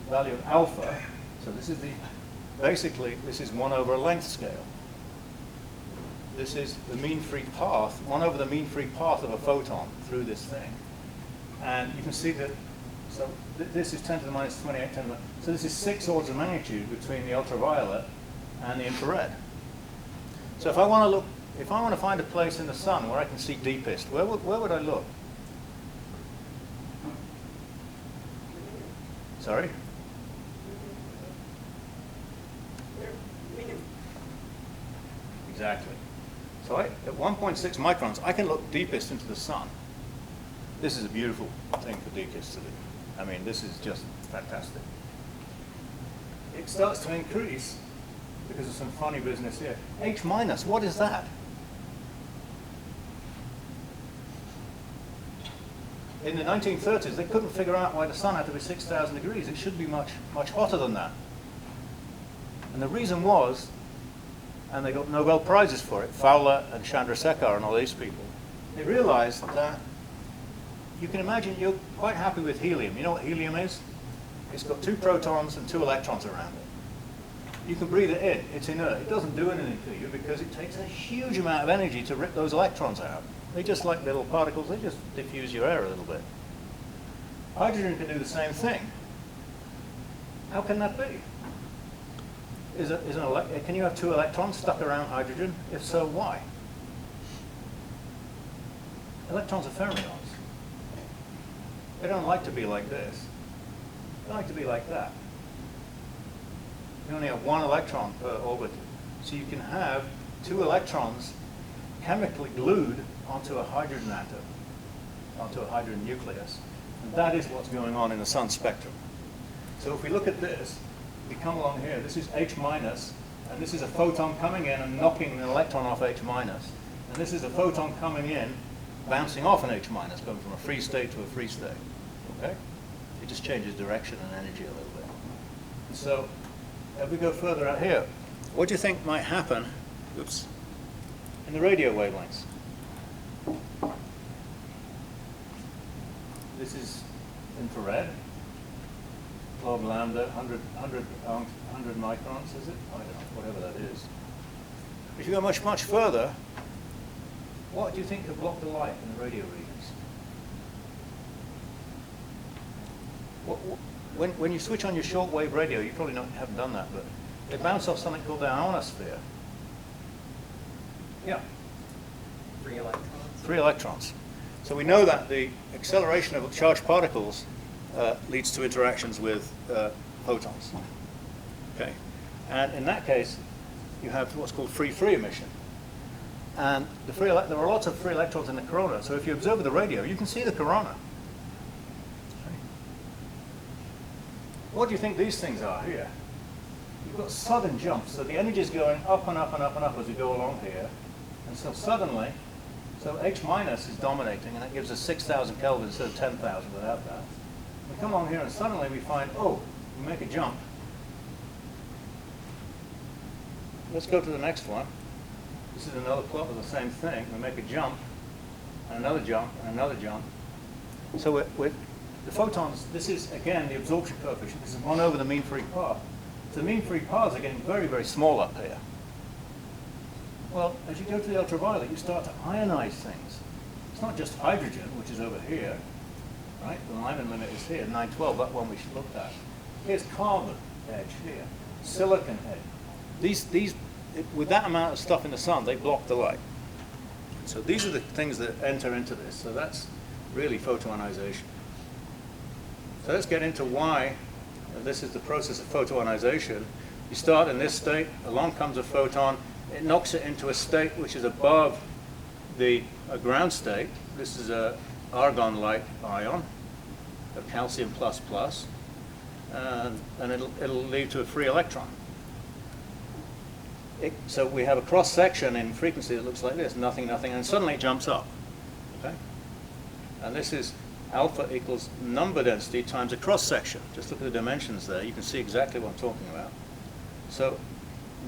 value of alpha. So this is basically, this is 1 over a length scale. This is the mean free path, 1 over the mean free path of a photon through this thing. And you can see that, so this is 10 to the minus 28, 10 to the, so this is 6 orders of magnitude between the ultraviolet and the infrared. So if I want to look if I want to find a place in the sun where I can see deepest, where would I look? Sorry? Exactly. So at 1.6 microns, I can look deepest into the sun. This is a beautiful thing for deacons to do. I mean, this is just fantastic. It starts to increase because of some funny business here. H minus, what is that? In the 1930s, they couldn't figure out why the sun had to be 6,000 degrees. It should be much, much hotter than that. And the reason was, and they got Nobel Prizes for it, Fowler and Chandrasekhar and all these people, they realized that you can imagine you're quite happy with helium. You know what helium is? It's got 2 protons and 2 electrons around it. You can breathe it in. It's inert. It doesn't do anything to you because it takes a huge amount of energy to rip those electrons out. They just like little particles. They just diffuse your air a little bit. Hydrogen can do the same thing. How can that be? Can you have 2 electrons stuck around hydrogen? If so, why? Electrons are fermions. They don't like to be like this. They like to be like that. You only have 1 electron per orbit. So you can have 2 electrons chemically glued onto a hydrogen atom, onto a hydrogen nucleus. And that is what's going on in the sun spectrum. So if we look at this, we come along here, this is H minus, and this is a photon coming in and knocking an electron off H minus. And this is a photon coming in, bouncing off an H minus, going from a free state to a free state. Okay? It just changes direction and energy a little bit. So, if we go further out here, what do you think might happen, oops, in the radio wavelengths? This is infrared, log lambda, 100 microns, is it? I don't know, whatever that is. If you go much, much further, what do you think could block the light in the radio regions? When you switch on your shortwave radio, you probably haven't done that, but they bounce off something called the ionosphere. Yeah. Free electrons. Free electrons. So we know that the acceleration of charged particles leads to interactions with photons. Okay, and in that case, you have what's called free emission. And there are lots of free electrons in the corona. So if you observe the radio, you can see the corona. Okay. What do you think these things are here? You've got sudden jumps. So the energy is going up and up and up and up as we go along here. And so suddenly, so H minus is dominating, and that gives us 6,000 Kelvin instead of 10,000 without that. We come along here and suddenly we find, oh, we make a jump. Let's go to the next one. This is another plot of the same thing. We make a jump, and another jump, and another jump. So with the photons, this is, again, the absorption coefficient. This is 1 over the mean free path. So the mean free paths are getting very, very small up here. Well, as you go to the ultraviolet, you start to ionize things. It's not just hydrogen, which is over here, right? The Lyman limit is here, 912, that one we should look at. Here's carbon edge here, silicon edge. With that amount of stuff in the sun, they block the light. So these are the things that enter into this. So that's really photoionization. So let's get into why this is the process of photoionization. You start in this state, along comes a photon, it knocks it into a state which is above the ground state. This is a argon light ion, a calcium plus plus, and it'll lead to a free electron. So we have a cross section in frequency that looks like this, nothing, nothing, and suddenly it jumps up. Okay? And this is alpha equals number density times a cross section. Just look at the dimensions there. You can see exactly what I'm talking about. So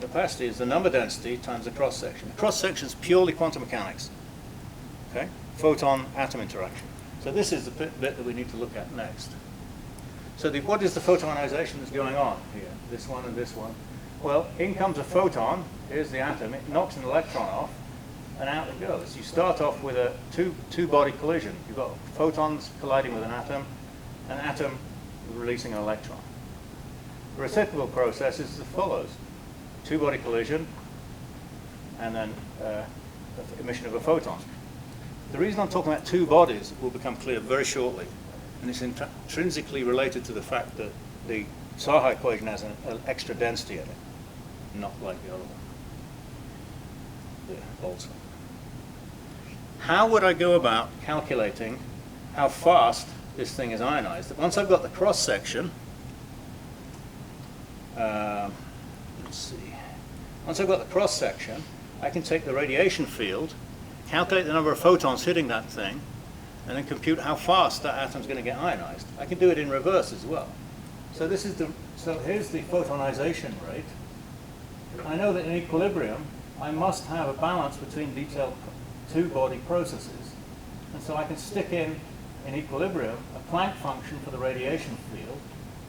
the opacity is the number density times the cross section. The cross section is purely quantum mechanics. Okay? Photon atom interaction. So this is the bit that we need to look at next. So what is the photoionization that's going on here? This one and this one. Well, in comes a photon. Here's the atom. It knocks an electron off, and out it goes. You start off with a two-body collision. You've got photons colliding with an atom releasing an electron. The reciprocal process is as follows. Two-body collision, and then emission of a photon. The reason I'm talking about two bodies will become clear very shortly, and it's intrinsically related to the fact that the Saha equation has an extra density in it, not like the other one, the Boltzmann. How would I go about calculating how fast this thing is ionized? Once I've got the cross-section, let's see. Once I've got the cross-section, I can take the radiation field, calculate the number of photons hitting that thing, and then compute how fast that atom's going to get ionized. I can do it in reverse as well. So here's the photonization rate. I know that in equilibrium, I must have a balance between detailed two-body processes. And so I can stick in equilibrium, a Planck function for the radiation field.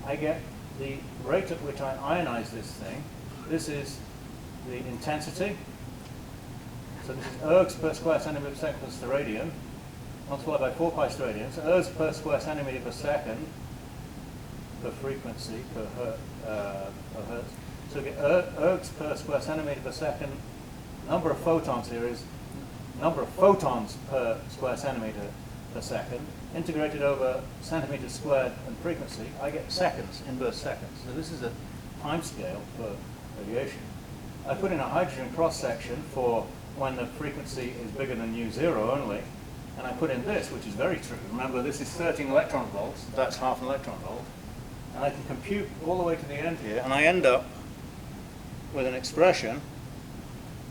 I get the rate at which I ionize this thing. This is the intensity. So this is ergs per square centimeter per second plus the radian, multiplied by 4 pi radians. So ergs per square centimeter per second per frequency, per hertz. So we get ergs per square centimeter per second. Number of photons here is number of photons per square centimeter per second, integrated over centimeters squared and frequency. I get seconds, inverse seconds. So this is a time scale for radiation. I put in a hydrogen cross-section for when the frequency is bigger than u0 only, and I put in this, which is very true. Remember, this is 13 electron volts, that's half an electron volt, and I can compute all the way to the end here, and I end up with an expression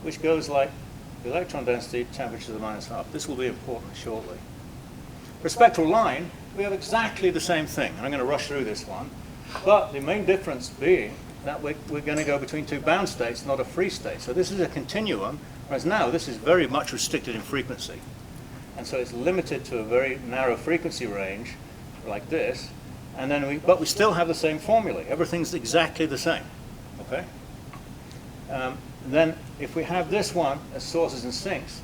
which goes like the electron density, temperature to the minus half. This will be important shortly. For spectral line, we have exactly the same thing, and I'm going to rush through this one, but the main difference being that we're going to go between two bound states, not a free state. So this is a continuum, whereas now this is very much restricted in frequency. And so it's limited to a very narrow frequency range, like this, and then but we still have the same formulae. Everything's exactly the same, okay? Then if we have this one as sources and sinks,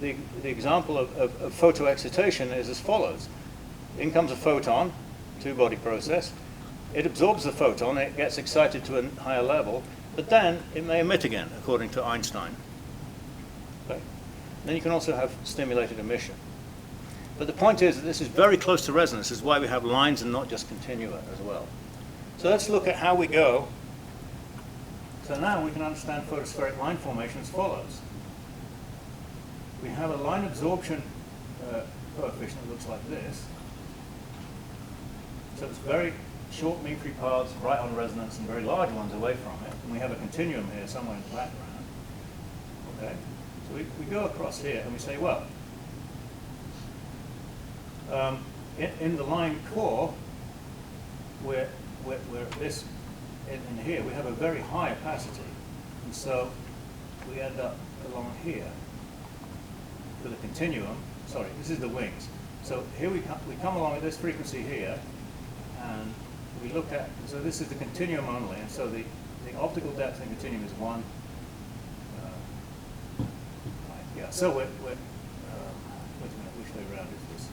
the example of photoexcitation is as follows. In comes a photon, two-body process. It absorbs the photon, it gets excited to a higher level, but then it may emit again, according to Einstein. Okay? Then you can also have stimulated emission. But the point is that this is very close to resonance. This is why we have lines and not just continua as well. So let's look at how we go. So now we can understand photospheric line formation as follows. We have a line absorption coefficient that looks like this. So it's very short mean-free paths right on resonance and very large ones away from it. And we have a continuum here somewhere in the background. Okay? So we go across here and we say, well, in the line core, we're this in here, we have a very high opacity. And so we end up along here with a continuum. Sorry, this is the wings. So here we come along at this frequency here, and we look at, so this is the continuum only, and so the optical depth in the continuum is 1. Yeah, so we're wait a minute, which way around is this?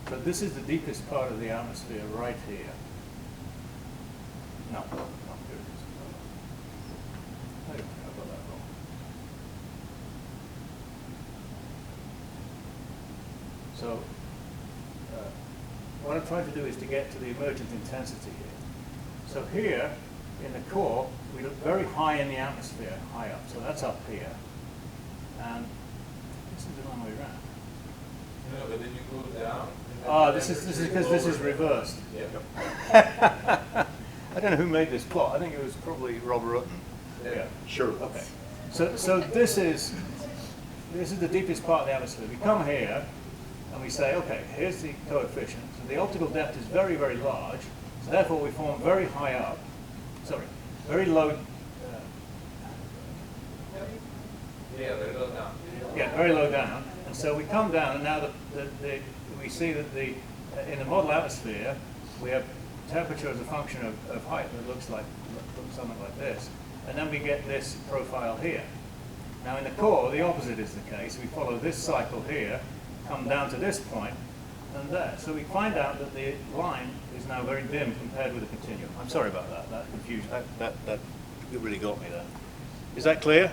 So this is the deepest part of the atmosphere right here. No, here it is. Wait a minute, I got that wrong. So what I'm trying to do is to get to the emergent intensity here. So here, in the core, we look very high in the atmosphere, high up. So that's up here. And this is the wrong way around. No, but then you go down. This is because this is reversed. Yeah. I don't know who made this plot. I think it was probably Robert Rutten. Yeah. Sure. Okay. So this is the deepest part of the atmosphere. We come here and we say, okay, here's the coefficient. So the optical depth is very, very large. So therefore we form very high up. Sorry, very low. Yeah, very low down. Yeah, very low down. And so we come down, and now we see that in the model atmosphere we have temperature as a function of height that looks something like this, and then we get this profile here. Now in the core, the opposite is the case. We follow this cycle here, come down to this point, and there. So we find out that the line is now very dim compared with the continuum. I'm sorry about that. That confusion. That really got me there. Is that clear?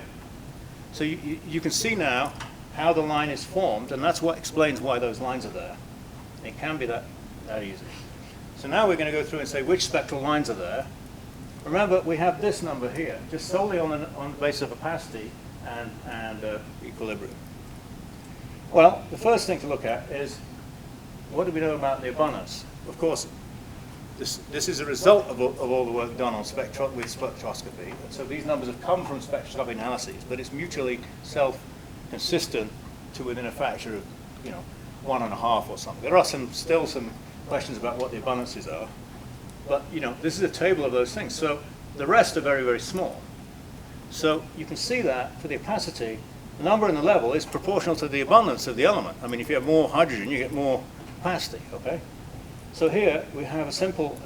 So you can see now how the line is formed, and that's what explains why those lines are there. It can be that easy. So now we're going to go through and say which spectral lines are there. Remember, we have this number here, just solely on the basis of opacity and equilibrium. Well, the first thing to look at is what do we know about the abundance? Of course, this is a result of all the work done on with spectroscopy. And so these numbers have come from spectroscopic analyses, but it's mutually self-consistent to within a factor of, 1.5 or something. There are still some questions about what the abundances are, but this is a table of those things. So the rest are very, very small. So you can see that for the opacity, the number in the level is proportional to the abundance of the element. I mean, if you have more hydrogen, you get more opacity, okay? So here we have a simple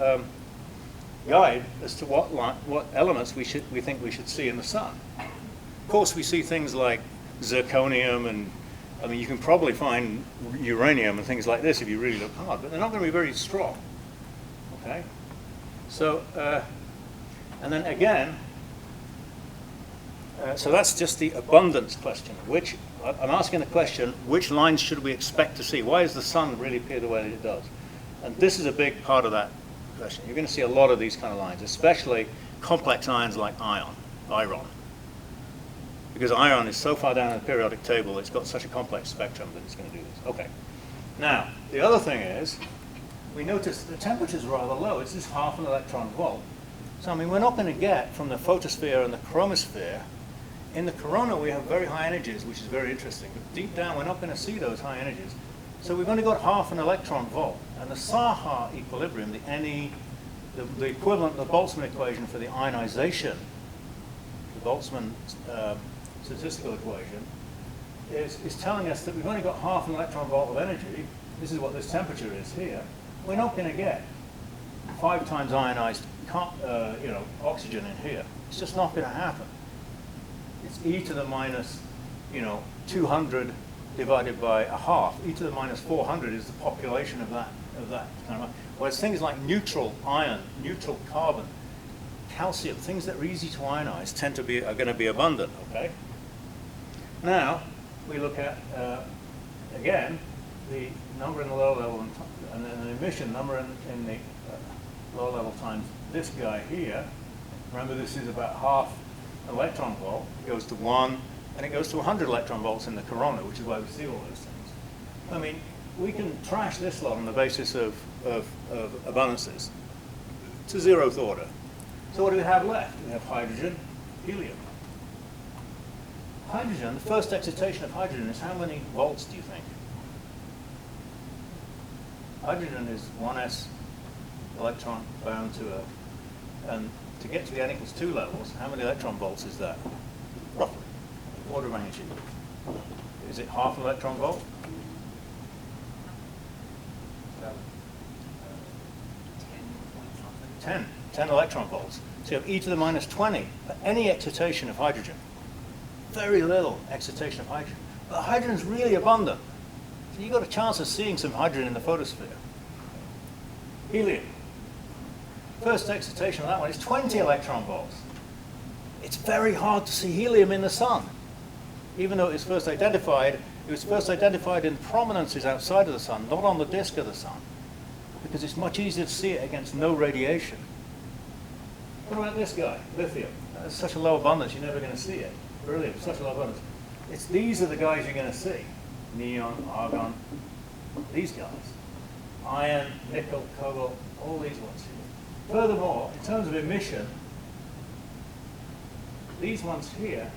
guide as to what elements we think we should see in the sun. Of course, we see things like zirconium, and I mean, you can probably find uranium and things like this if you really look hard, but they're not going to be very strong, okay? So, and then again, so that's just the abundance question. I'm asking the question, which lines should we expect to see? Why does the sun really appear the way that it does? And this is a big part of that question. You're going to see a lot of these kind of lines, especially complex ions like iron. Because iron is so far down in the periodic table, it's got such a complex spectrum that it's going to do this. Okay. Now, the other thing is, we notice the temperature is rather low. It's just half an electron volt. So, I mean, we're not going to get from the photosphere and the chromosphere. In the corona, we have very high energies, which is very interesting. But deep down, we're not going to see those high energies. So we've only got half an electron volt. And the Saha equilibrium, the NE, the equivalent of the Boltzmann equation for the ionization, the Boltzmann statistical equation, is telling us that we've only got half an electron volt of energy. This is what this temperature is here. We're not going to get 5 times ionized oxygen in here. It's just not going to happen. It's e to the minus 200 divided by a half. E to the minus 400 is the population of that kind of. Whereas things like neutral iron, neutral carbon, calcium, things that are easy to ionize are going to be abundant. Okay. Now we look at again the number in the lower level and then the emission number in the lower level times this guy here. Remember, this is about half an electron volt. It goes to 1, and it goes to 100 electron volts in the corona, which is why we see all those things. I mean, we can trash this lot on the basis of abundances to 0th order. So what do we have left? We have hydrogen, helium. Hydrogen, the first excitation of hydrogen is how many volts do you think? Hydrogen is 1s electron bound to and to get to the n equals 2 levels, how many electron volts is that? Roughly. Order of magnitude. Is it half an electron volt? 10 electron volts. So you have e to the minus 20 for any excitation of hydrogen. Very little excitation of hydrogen. But hydrogen is really abundant. So you've got a chance of seeing some hydrogen in the photosphere. Helium. First excitation of that one is 20 electron volts. It's very hard to see helium in the sun. Even though it was first identified in prominences outside of the sun, not on the disk of the sun. Because it's much easier to see it against no radiation. What about this guy, lithium? That's such a low abundance, you're never going to see it. Brilliant, such a low abundance. These are the guys you're going to see. Neon, argon, these guys. Iron, nickel, cobalt, all these ones here. Furthermore, in terms of emission, these ones here,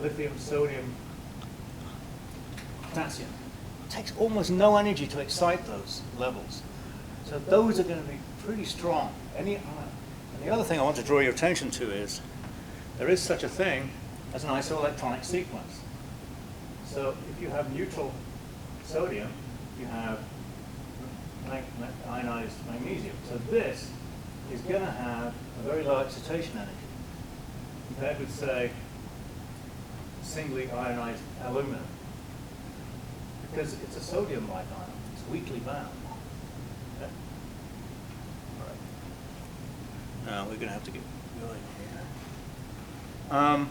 lithium, sodium, potassium, it takes almost no energy to excite those levels. So those are going to be pretty strong. And the other thing I want to draw your attention to is there is such a thing as an isoelectronic sequence. So if you have neutral sodium, you have ionized magnesium. So this is going to have a very low excitation energy compared with, say, singly ionized aluminum. Because it's a sodium-like ion. It's weakly bound. Okay. All right. Now we're going to have to get going here.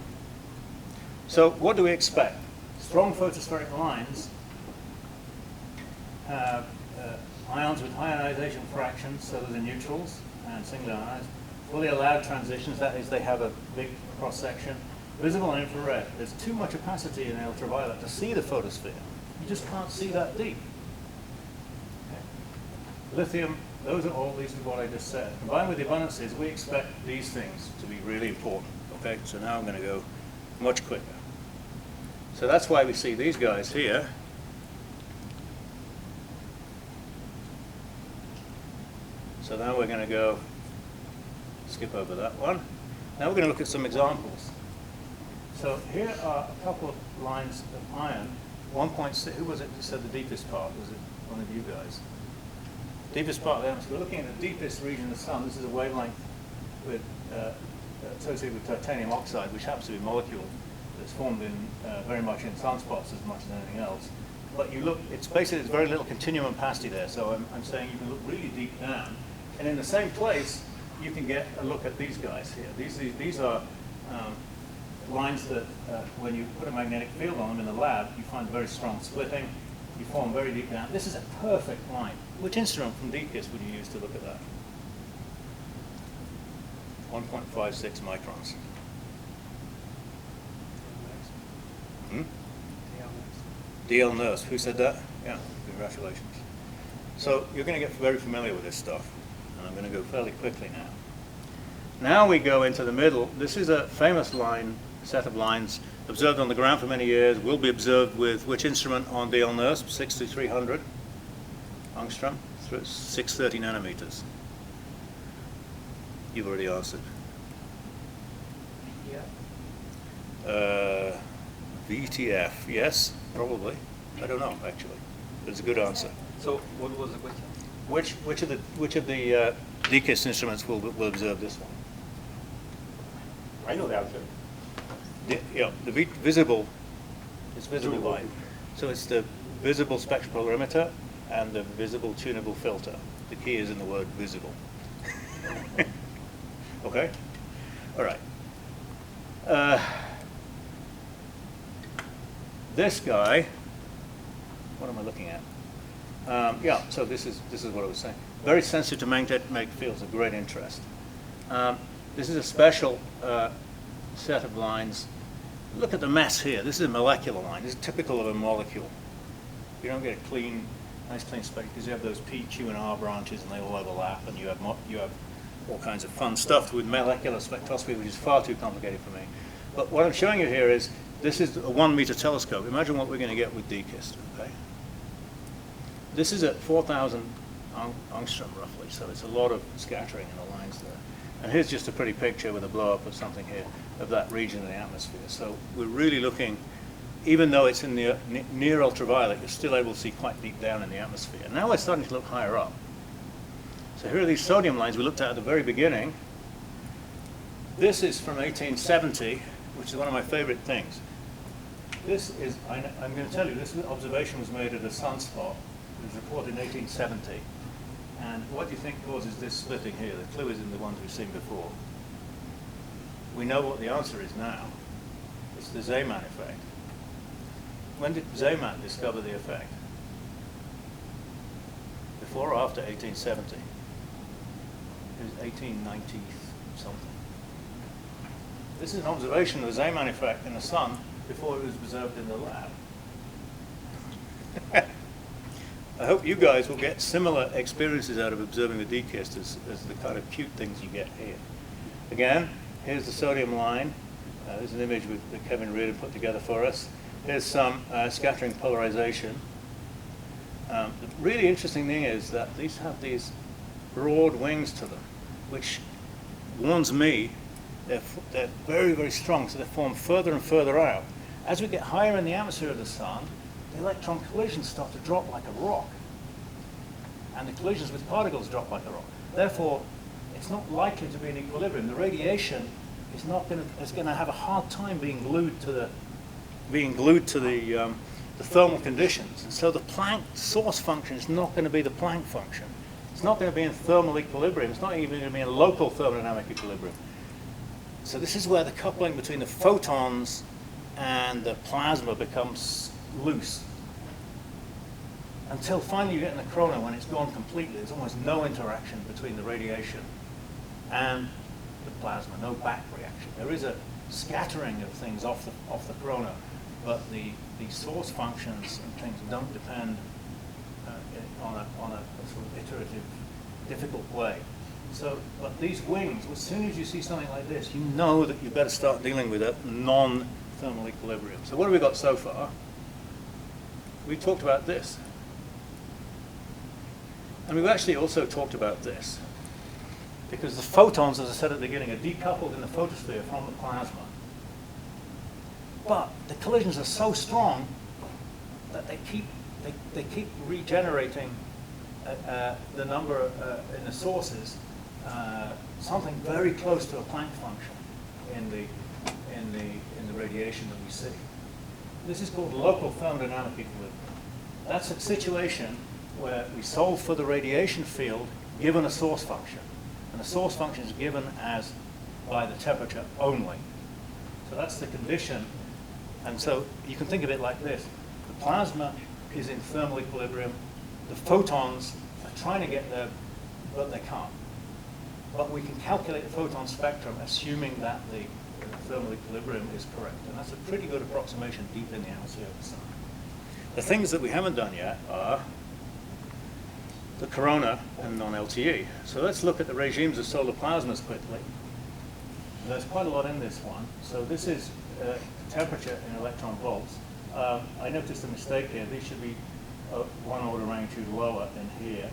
So what do we expect? Strong photospheric lines have ions with high ionization fractions, so they're the neutrals and single ionized. Fully allowed transitions, that is, they have a big cross section. Visible and infrared. There's too much opacity in ultraviolet to see the photosphere. You just can't see that deep. Okay. Lithium, those are all, these are what I just said. Combined with the abundances, we expect these things to be really important. Okay, so now I'm going to go much quicker. So that's why we see these guys here. So now we're going to go, skip over that one. Now we're going to look at some examples. So here are a couple of lines of iron. 1.6, who was it that said the deepest part? Was it one of you guys? Deepest part of the atmosphere. We're looking at the deepest region of the sun. This is a wavelength with, associated with titanium oxide, which happens to be a molecule that's formed in very much in sunspots as much as anything else. But you look, it's basically, there's very little continuum opacity there. So I'm saying you can look really deep down. And in the same place, you can get a look at these guys here. These are lines that, when you put a magnetic field on them in the lab, you find very strong splitting. You form very deep down. This is a perfect line. Which instrument from DKIS would you use to look at that? 1.56 microns. Hmm? DL Nurse. Who said that? Yeah, congratulations. So you're going to get very familiar with this stuff. And I'm going to go fairly quickly now. Now we go into the middle. This is a famous line, set of lines observed on the ground for many years. Will be observed with which instrument on DL Nurse? 6300 angstrom, 630 nanometers. You've already answered. VTF, yes, probably. I don't know actually, but it's a good answer. So what was the question? Which of the DKIS instruments will observe this one? I know the answer. The visible is visible light. So it's the visible spectropolarimeter and the visible tunable filter. The key is in the word visible. Okay? All right. This guy, what am I looking at? Yeah, so this is what I was saying. Very sensitive to magnetic fields of great interest. This is a special set of lines. Look at the mess here. This is a molecular line. This is typical of a molecule. You don't get a nice clean spectrum because you have those P, Q, and R branches, and they all overlap, and you have all kinds of fun stuff with molecular spectroscopy, which is far too complicated for me. But what I'm showing you here is this is a 1 meter telescope. Imagine what we're going to get with DKIS. Okay. This is at 4,000 angstrom roughly, so it's a lot of scattering in the lines there. And here's just a pretty picture with a blow up of something here of that region of the atmosphere. So we're really looking, even though it's in the near ultraviolet, you're still able to see quite deep down in the atmosphere. Now we're starting to look higher up. So here are these sodium lines we looked at the very beginning. This is from 1870, which is one of my favorite things. This is, I'm going to tell you, this observation was made at a sunspot. It was reported in 1870. And what do you think causes this splitting here? The clue is in the ones we've seen before. We know what the answer is now. It's the Zeeman effect. When did Zeeman discover the effect? Before or after 1870? It was 1890 something. This is an observation of the Zeeman effect in the sun before it was observed in the lab. I hope you guys will get similar experiences out of observing the DKIS as the kind of cute things you get here. Again, here's the sodium line. There's an image that Kevin Reardon put together for us. Here's some scattering polarization. The really interesting thing is that these have these broad wings to them, which warns me they're very, very strong, so they form further and further out. As we get higher in the atmosphere of the sun, the electron collisions start to drop like a rock. And the collisions with particles drop like a rock. Therefore, it's not likely to be in equilibrium. The radiation is going to have a hard time being glued to the the thermal conditions. And so the Planck source function is not going to be the Planck function. It's not going to be in thermal equilibrium. It's not even going to be in local thermodynamic equilibrium. So this is where the coupling between the photons and the plasma becomes loose. Until finally you get in the corona when it's gone completely. There's almost no interaction between the radiation and the plasma, no back reaction. There is a scattering of things off the corona, but the source functions and things don't depend on a sort of iterative, difficult way. So, but these wings, as soon as you see something like this, you know that you better start dealing with a non-thermal equilibrium. So what have we got so far? We talked about this. And we've actually also talked about this. Because the photons, as I said at the beginning, are decoupled in the photosphere from the plasma. But the collisions are so strong that they keep regenerating the number in the sources, something very close to a Planck function in the radiation that we see. This is called local thermodynamic equilibrium. That's a situation where we solve for the radiation field given a source function. And the source function is given as by the temperature only. So that's the condition. And so you can think of it like this. The plasma is in thermal equilibrium. The photons are trying to get there, but they can't. But we can calculate the photon spectrum assuming that the thermal equilibrium is correct. And that's a pretty good approximation deep in the atmosphere of the sun. The things that we haven't done yet are the corona and non-LTE. So let's look at the regimes of solar plasmas quickly. There's quite a lot in this one. So this is temperature in electron volts. I noticed a mistake here. These should be one order of magnitude lower than here.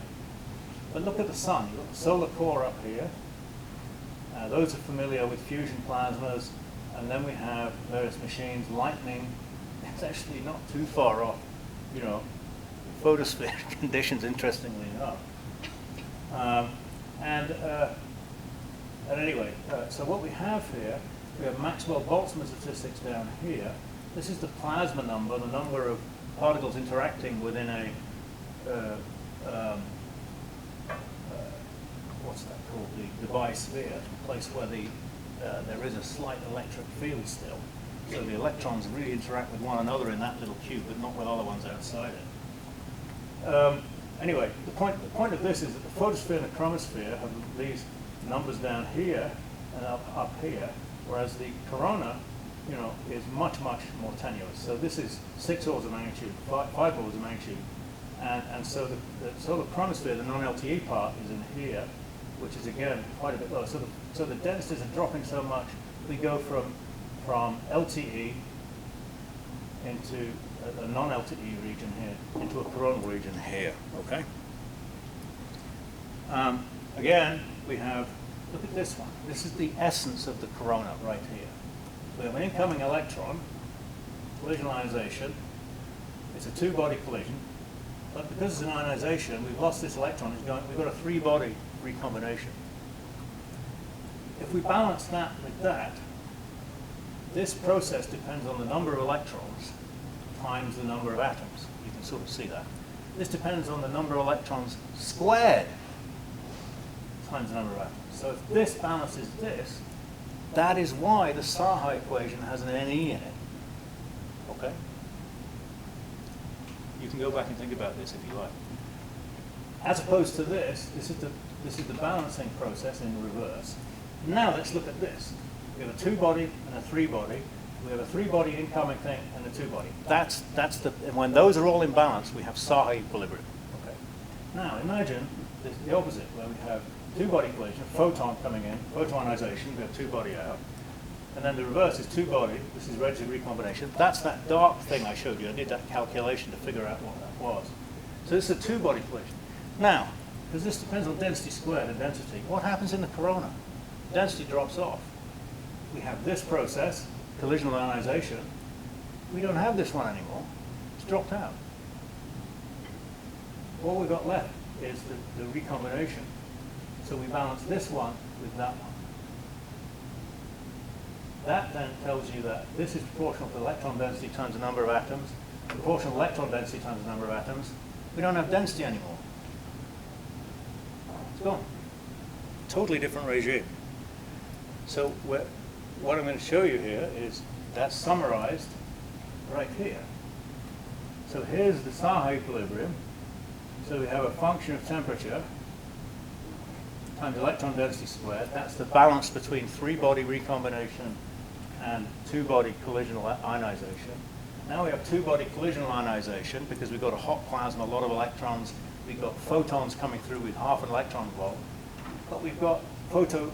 But look at the sun. You've got the solar core up here. Those are familiar with fusion plasmas. And then we have various machines. Lightning, it's actually not too far off, you know, photosphere conditions, interestingly enough. And anyway, so what we have here, we have Maxwell-Boltzmann statistics down here. This is the plasma number, the number of particles interacting within a, what's that called, the device sphere, a place where there is a slight electric field still. So the electrons really interact with one another in that little cube, but not with other ones outside it. Anyway, the point of this is that the photosphere and the chromosphere have these numbers down here and up here, whereas the corona, you know, is much, much more tenuous. So this is 6 orders of magnitude, 5 orders of magnitude. And so the solar chromosphere, the non-LTE part, is in here, which is again quite a bit lower. So the densities are dropping so much, we go from LTE into a non-LTE region here, into a coronal region here, okay? Again, we have, look at this one. This is the essence of the corona right here. We have an incoming electron, collision ionization. It's a 2-body collision, but because it's an ionization, we've lost this electron. We've got a 3-body recombination. If we balance that with that, this process depends on the number of electrons times the number of atoms. You can sort of see that. This depends on the number of electrons squared times the number of atoms. So if this balances this, that is why the Saha equation has an NE in it. Okay? You can go back and think about this if you like. As opposed to this is the balancing process in reverse. Now let's look at this. We have a 2-body and a 3-body. We have a 3-body incoming thing and a 2-body. That's and when those are all in balance, we have Saha equilibrium. Okay. Now imagine the opposite, where we have 2-body collision, photon coming in, photonization, we have 2-body out. And then the reverse is 2-body, this is redshift recombination. That's that dark thing I showed you. I did that calculation to figure out what that was. So this is a 2-body collision. Now, because this depends on density squared and density, what happens in the corona? Density drops off. We have this process, collisional ionization. We don't have this one anymore. It's dropped out. All we've got left is the recombination. So we balance this one with that one. That then tells you that this is proportional to the electron density times the number of atoms. proportional electron density times the number of atoms, we don't have density anymore. It's gone. Totally different regime. So what I'm going to show you here is that's summarized right here. So here's the Saha equilibrium. So we have a function of temperature times electron density squared. That's the balance between three-body recombination and two-body collisional ionization. Now we have two-body collisional ionization because we've got a hot plasma, a lot of electrons. We've got photons coming through with half an electron volt. But we've got photo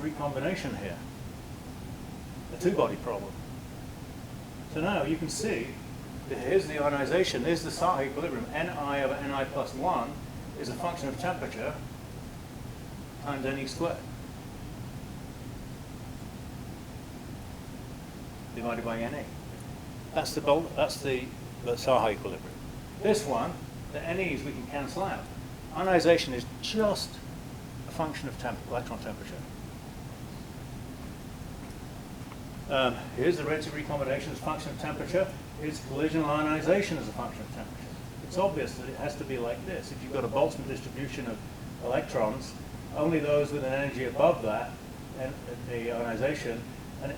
recombination here, a two-body problem. So now you can see that here's the ionization, here's the Saha equilibrium. Ni over Ni plus 1 is a function of temperature times Ne squared divided by Ne. That's the Saha equilibrium. This one, the Ne's we can cancel out. Ionization is just a function of electron temperature. Here's the rate of recombination as a function of temperature. Here's collisional ionization as a function of temperature. It's obvious that it has to be like this. If you've got a Boltzmann distribution of electrons, only those with an energy above that, and the ionization,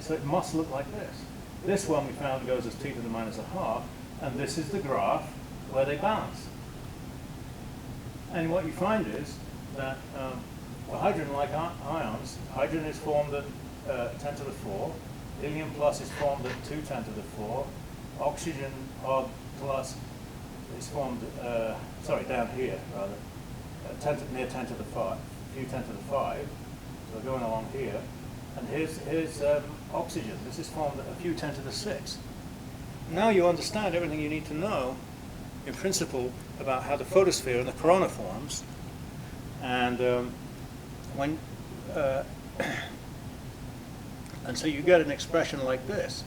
so it must look like this. This one we found goes as t to the minus a half, and this is the graph where they balance. And what you find is that for hydrogen-like ions, hydrogen is formed at 10 to the 4, helium plus is formed at 2 10 to the 4, oxygen odd plus is formed, down here rather, near 10 to the 5, few 10 to the 5, so going along here, and here's oxygen. This is formed at a few 10 to the 6. Now you understand everything you need to know, in principle, about how the photosphere and the corona forms, and and so you get an expression like this.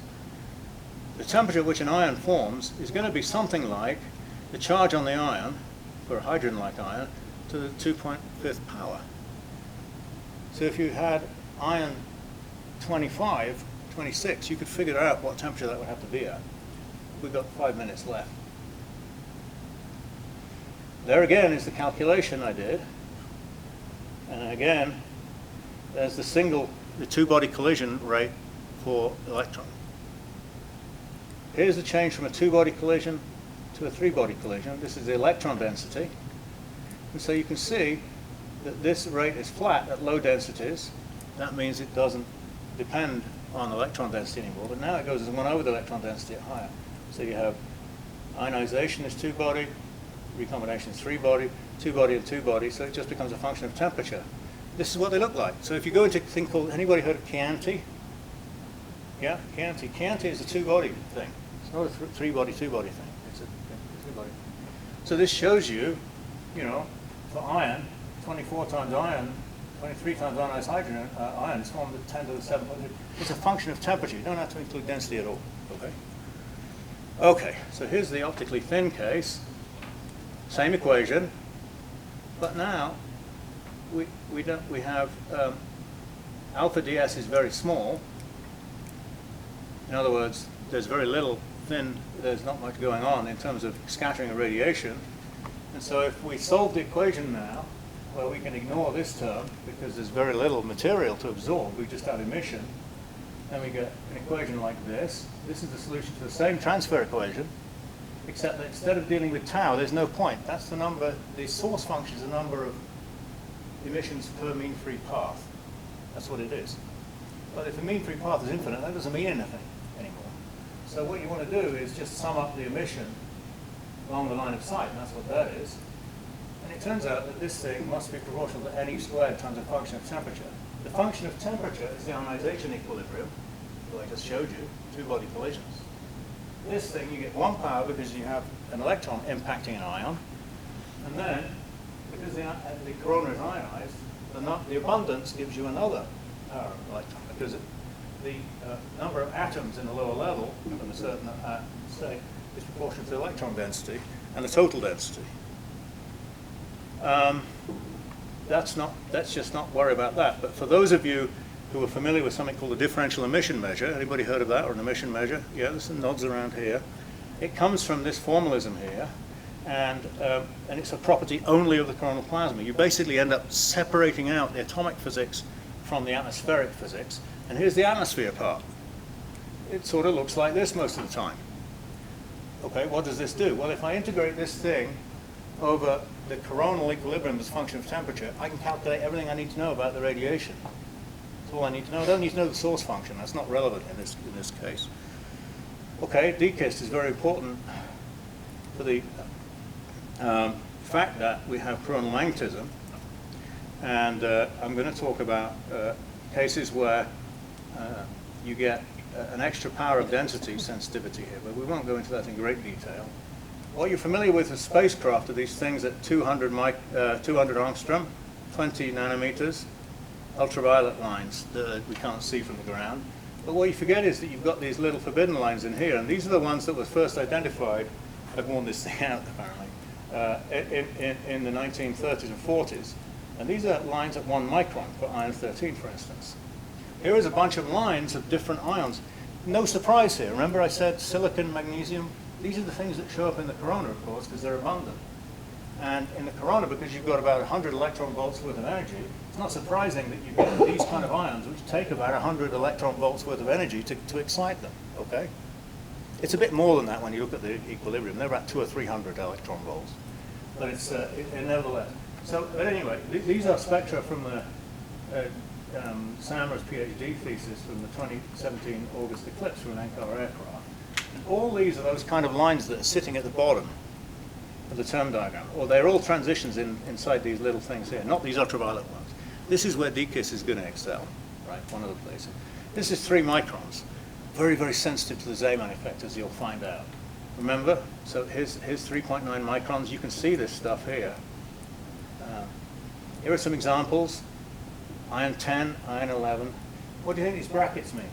The temperature at which an ion forms is going to be something like the charge on the ion, for a hydrogen-like ion, to the 2.5th power. So if you had ion 25, 26, you could figure out what temperature that would have to be at. We've got 5 minutes left. There again is the calculation I did. And again, there's the two-body collision rate for electron. Here's the change from a two-body collision to a three-body collision. This is the electron density. And so you can see that this rate is flat at low densities. That means it doesn't depend on electron density anymore. But now it goes as 1 over the electron density at higher. So you have ionization is two-body, recombination is three-body, two-body and two-body, so it just becomes a function of temperature. This is what they look like. So if you go into a thing called, anybody heard of Chianti? Yeah, Chianti. Chianti is a two-body thing. It's not a three-body, two-body thing. It's a two-body. So this shows you, for iron, 24 times iron, 23 times ionized hydrogen, iron is formed at 10 to the 7. It's a function of temperature. You don't have to include density at all. Okay. Okay, so here's the optically thin case. Same equation, but now we have alpha ds is very small. In other words, there's very little thin. There's not much going on in terms of scattering of radiation. And so if we solve the equation now, well, we can ignore this term because there's very little material to absorb. We just have emission. And we get an equation like this. This is the solution to the same transfer equation, except that instead of dealing with tau, there's no point. That's the number, the source function is the number of emissions per mean free path. That's what it is. But if the mean free path is infinite, that doesn't mean anything anymore. So what you want to do is just sum up the emission along the line of sight, and that's what that is. And it turns out that this thing must be proportional to Ne squared times a function of temperature. The function of temperature is the ionization equilibrium, that I just showed you, two-body collisions. This thing, you get 1 power because you have an electron impacting an ion, and then, because the corona is ionized, the abundance gives you another power of electron, because the number of atoms in the lower level from a certain state is proportional to the electron density and the total density. Let's just not worry about that. But for those of you who are familiar with something called a differential emission measure, anybody heard of that, or an emission measure? Yeah, there's some nods around here. It comes from this formalism here, and it's a property only of the coronal plasma. You basically end up separating out the atomic physics from the atmospheric physics, and here's the atmosphere part. It sort of looks like this most of the time. Okay, what does this do? Well, if I integrate this thing over the coronal equilibrium as a function of temperature, I can calculate everything I need to know about the radiation. That's all I need to know. I don't need to know the source function. That's not relevant in this case. Okay, DKIST is very important for the fact that we have coronal magnetism, and I'm going to talk about cases where you get an extra power of density sensitivity here, but we won't go into that in great detail. What you're familiar with spacecraft are these things at 200 angstrom, 20 nanometers, ultraviolet lines that we can't see from the ground. But what you forget is that you've got these little forbidden lines in here, and these are the ones that were first identified. I've worn this thing out apparently in the 1930s and 40s, and these are lines at 1 micron for iron 13, for instance. Here is a bunch of lines of different ions. No surprise here. Remember I said silicon, magnesium? These are the things that show up in the corona, of course, because they're abundant. And in the corona, because you've got about 100 electron volts worth of energy, it's not surprising that you get these kind of ions, which take about 100 electron volts worth of energy to excite them, okay? It's a bit more than that when you look at the equilibrium. They're about 200 or 300 electron volts. But it's nevertheless. So, but anyway, these are spectra from the Samra's PhD thesis from the 2017 August eclipse from an NCAR aircraft. And all these are those kind of lines that are sitting at the bottom of the term diagram, or they're all transitions inside these little things here, not these ultraviolet ones. This is where DKIST is going to excel, right? One of the places. This is 3 microns, very, very sensitive to the Zeeman effect, as you'll find out. Remember? So here's 3.9 microns. You can see this stuff here. Here are some examples. Iron 10, iron 11. What do you think these brackets mean?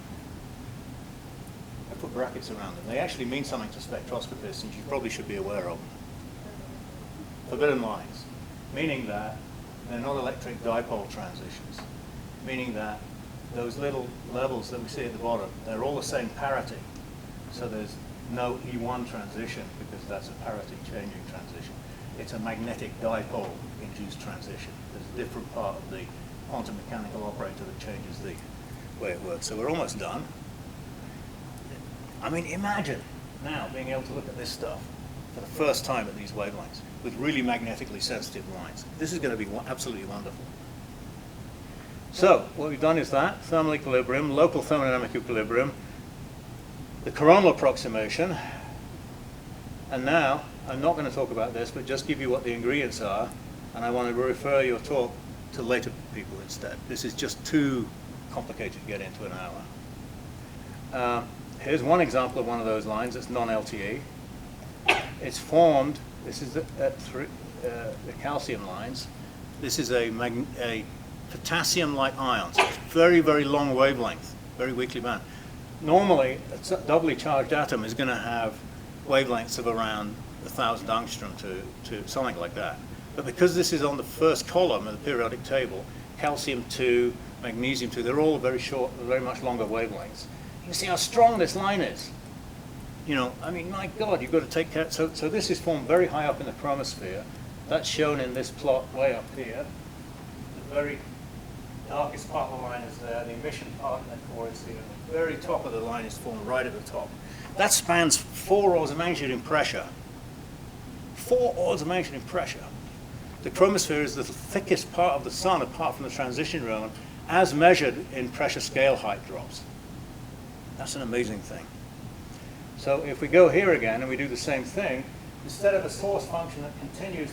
I put brackets around them. They actually mean something to spectroscopists, and you probably should be aware of them. Forbidden lines, meaning that they're not electric dipole transitions, meaning that those little levels that we see at the bottom, they're all the same parity. So there's no E1 transition because that's a parity changing transition. It's a magnetic dipole induced transition. There's a different part of the quantum mechanical operator that changes the way it works. So we're almost done. I mean, imagine now being able to look at this stuff for the first time at these wavelengths with really magnetically sensitive lines. This is going to be absolutely wonderful. So what we've done is that, thermal equilibrium, local thermodynamic equilibrium, the coronal approximation, and now I'm not going to talk about this, but just give you what the ingredients are, and I want to refer your talk to later people instead. This is just too complicated to get into an hour. Here's one example of one of those lines. It's non-LTE. It's formed, this is the calcium lines. This is a potassium-like ion, so it's very, very long wavelength, very weakly bound. Normally, a doubly charged atom is going to have wavelengths of around 1,000 angstrom to something like that. But because this is on the first column of the periodic table, calcium 2, magnesium 2, they're all very short, very much longer wavelengths. You can see how strong this line is. You know, I mean, my God, you've got to take care. So this is formed very high up in the chromosphere. That's shown in this plot way up here. The very darkest part of the line is there. The emission part in the core is here. The very top of the line is formed right at the top. That spans 4 orders of magnitude in pressure. 4 orders of magnitude in pressure. The chromosphere is the thickest part of the sun apart from the transition realm, as measured in pressure scale height drops. That's an amazing thing. So if we go here again and we do the same thing, instead of a source function that continues,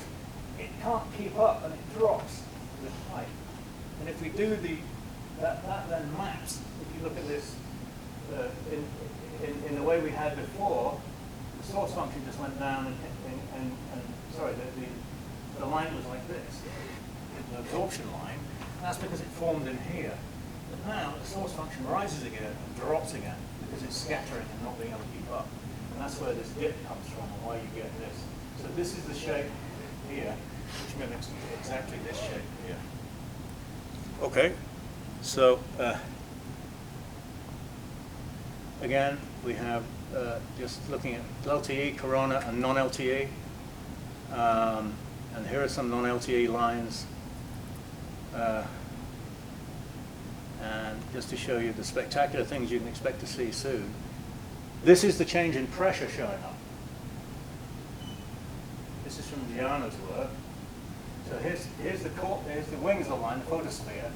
it can't keep up and it drops with height. And if we do that then maps, if you look at this in the way we had before, the source function just went down and sorry, the line was like this, the absorption line. That's because it formed in here. But now the source function rises again and drops again because it's scattering and not being able to keep up. And that's where this dip comes from and why you get this. So this is the shape here, which mimics exactly this shape here. Okay, so again, we have just looking at LTE, corona, and non-LTE. And here are some non-LTE lines. And just to show you the spectacular things you can expect to see soon. This is the change in pressure showing up. This is from Giano's work. So here's the wings of the line, the photosphere.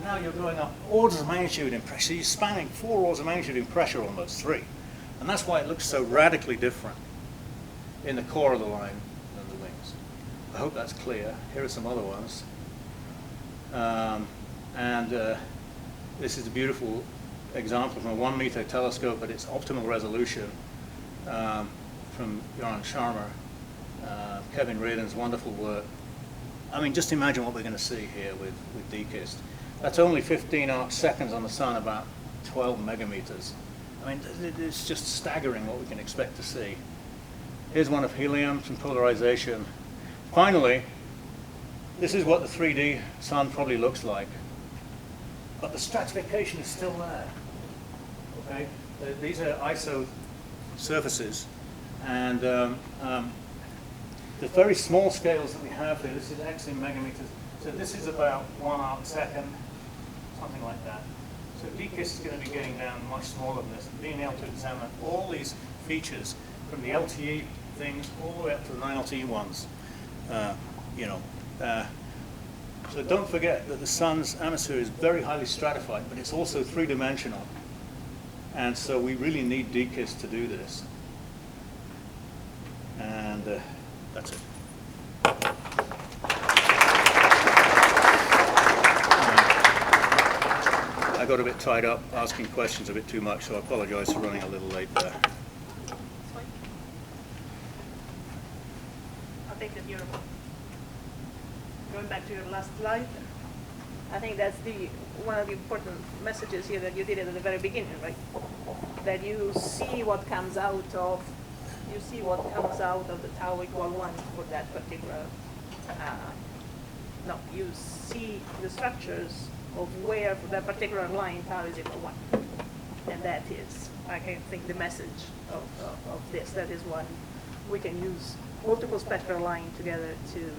Now you're going up orders of magnitude in pressure. You're spanning 4 orders of magnitude in pressure, almost 3. And that's why it looks so radically different in the core of the line than the wings. I hope that's clear. Here are some other ones. This is a beautiful example from a 1 meter telescope at its optimal resolution from Yaron Sharma, Kevin Reardon's wonderful work. I mean, just imagine what we're going to see here with DKIST. That's only 15 arc seconds on the sun, about 12 megameters. I mean, it's just staggering what we can expect to see. Here's one of helium, some polarization. Finally, this is what the 3D sun probably looks like. But the stratification is still there. Okay? These are ISO surfaces. And the very small scales that we have here, this is X in megameters. So this is about 1 arc second, something like that. So DKIST is going to be getting down much smaller than this, and being able to examine all these features from the LTE things all the way up to the non-LTE ones. So don't forget that the sun's atmosphere is very highly stratified, but it's also 3-dimensional. And so we really need DKIST to do this. And that's it. I got a bit tied up asking questions a bit too much, so I apologize for running a little late there. It's fine. I think that you're going back to your last slide. I think that's one of the important messages here that you did at the very beginning, right? That you see what comes out of the tau equal 1 for that particular. You see the structures of where for that particular line tau is equal 1, and that is, I think, the message of this. That is one we can use multiple spectral lines together to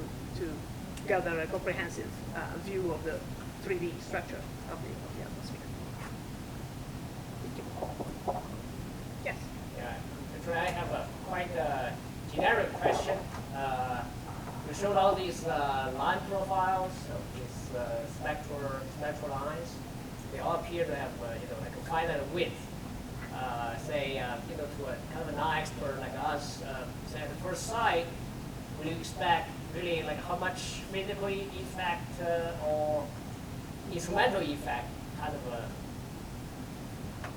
gather a comprehensive view of the 3D structure of the atmosphere. Thank you. Yes. Yeah, actually, I have a quite generic question. You showed all these line profiles of these spectral lines. They all appear to have like a finite width. Say to a kind of a non-expert like us, say at the first sight, would you expect really like how much physical effect or instrumental effect kind of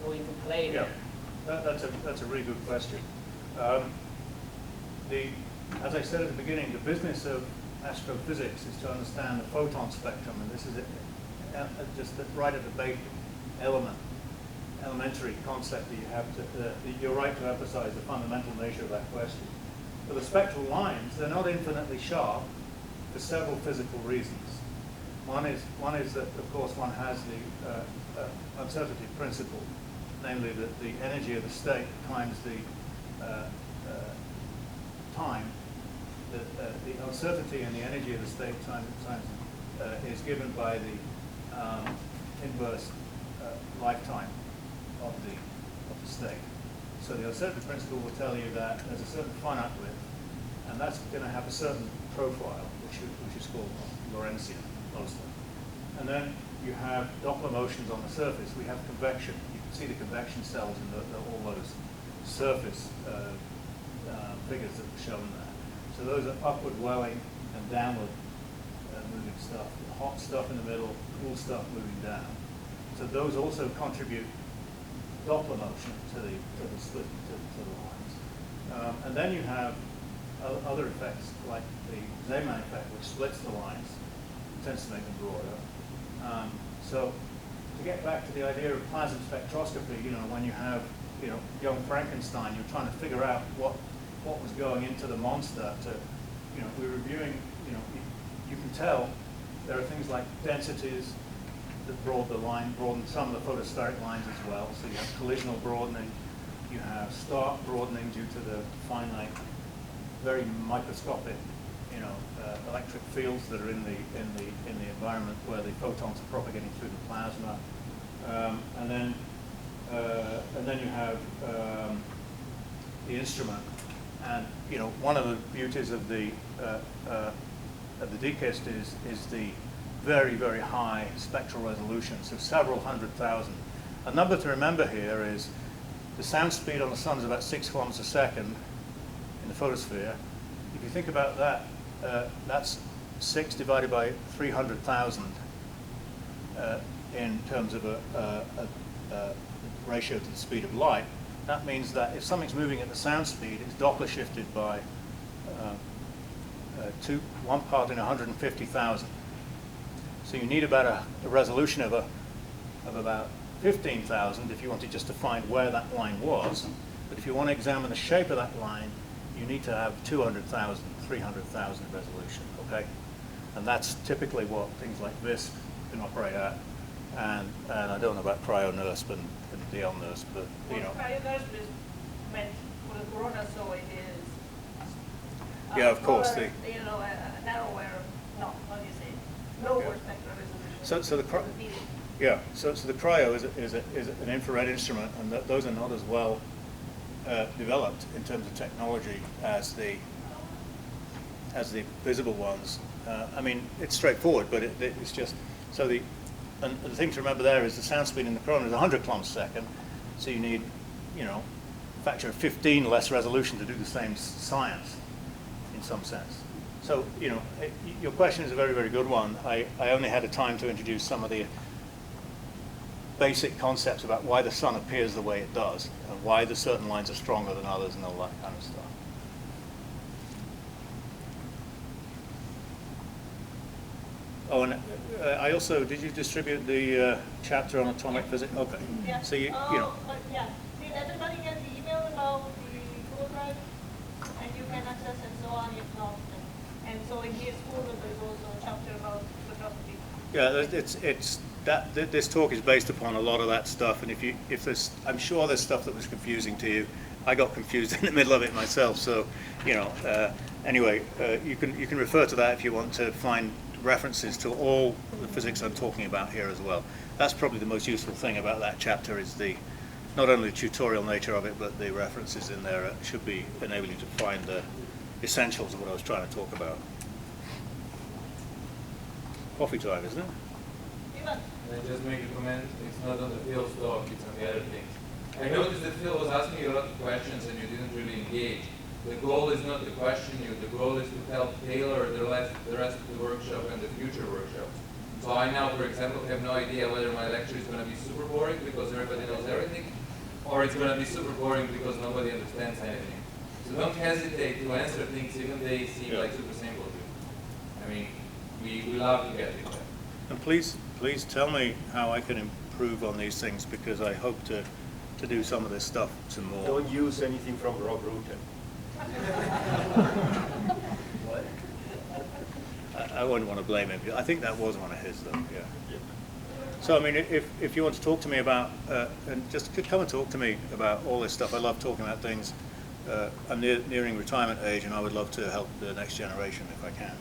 go into play there? Yeah, that's a really good question. As I said at the beginning, the business of astrophysics is to understand the photon spectrum, and this is just right at the base elementary concept that you have to. You're right to emphasize the fundamental nature of that question. For the spectral lines, they're not infinitely sharp for several physical reasons. One is that, of course, one has the uncertainty principle, namely that the energy of the state times the time. The uncertainty in the energy of the state times is given by the inverse lifetime of the state. So the uncertainty principle will tell you that there's a certain finite width, and that's going to have a certain profile, which is called Lorentzian mostly. And then you have Doppler motions on the surface. We have convection. You can see the convection cells in all those surface figures that were shown there. So those are upward welling and downward moving stuff. The hot stuff in the middle, cool stuff moving down. So those also contribute Doppler motion to the split to the lines. And then you have other effects like the Zeeman effect, which splits the lines, tends to make them broader. So to get back to the idea of plasma spectroscopy, when you have young Frankenstein, you're trying to figure out what was going into the monster. We're reviewing. You can tell there are things like densities that broaden some of the photospheric lines as well. So you have collisional broadening. you have stark broadening due to the finite, very microscopic, electric fields that are in the environment where the photons are propagating through the plasma, and then you have the instrument, and one of the beauties of the DKIST is the very, very high spectral resolution, so several 100,000. A number to remember here is the sound speed on the sun is about 6 kilometers a second in the photosphere. If you think about that, that's 6 divided by 300,000 in terms of a ratio to the speed of light. That means that if something's moving at the sound speed, it's Doppler shifted by 1 part in 150,000. So you need about a resolution of about 15,000 if you wanted just to find where that line was. But if you want to examine the shape of that line, you need to have 200,000, 300,000 resolution, okay? And that's typically what things like this can operate at. And I don't know about cryo-NIRSP and DL-NIRSP, but Well, cryo-NIRSP is meant for the corona, so it is. Yeah, of course, Narrower, narrower, no, how do you say, lower spectral resolution. So the cryo is an infrared instrument, and those are not as well developed in terms of technology as the visible ones. I mean, it's straightforward, but it's just so the thing to remember there is the sound speed in the corona is 100 kilometers a second, so you need a factor of 15 less resolution to do the same science in some sense. So your question is a very, very good one. I only had a time to introduce some of the basic concepts about why the sun appears the way it does, and why the certain lines are stronger than others, and all that kind of stuff. Oh, and I also, did you distribute the chapter on atomic physics? Okay. Yeah. So yeah. Did everybody get the email about the Google Drive? And you can access and so on, if not. And so in his folder, there's also a chapter about spectroscopy. Yeah, this talk is based upon a lot of that stuff, and I'm sure there's stuff that was confusing to you. I got confused in the middle of it myself, so anyway, you can refer to that if you want to find references to all the physics I'm talking about here as well. That's probably the most useful thing about that chapter is not only the tutorial nature of it, but the references in there should be enabling you to find the essentials of what I was trying to talk about. Coffee time, isn't it? And I just make a comment, it's not on the Phil's talk, it's on the other things. I noticed that Phil was asking you a lot of questions and you didn't really engage. The goal is not to question you, the goal is to help tailor the rest of the workshop and the future workshops. So I now, for example, have no idea whether my lecture is going to be super boring because everybody knows everything, or it's going to be super boring because nobody understands anything. So don't hesitate to answer things even they seem like super simple to you. I mean, we love to get feedback. And please tell me how I can improve on these things, because I hope to do some of this stuff some more. Don't use anything from Rob Rutten. What? I wouldn't want to blame him. I think that was one of his, though. Yeah. So I mean, if you want to talk to me about and just come and talk to me about all this stuff. I love talking about things. I'm nearing retirement age, and I would love to help the next generation if I can.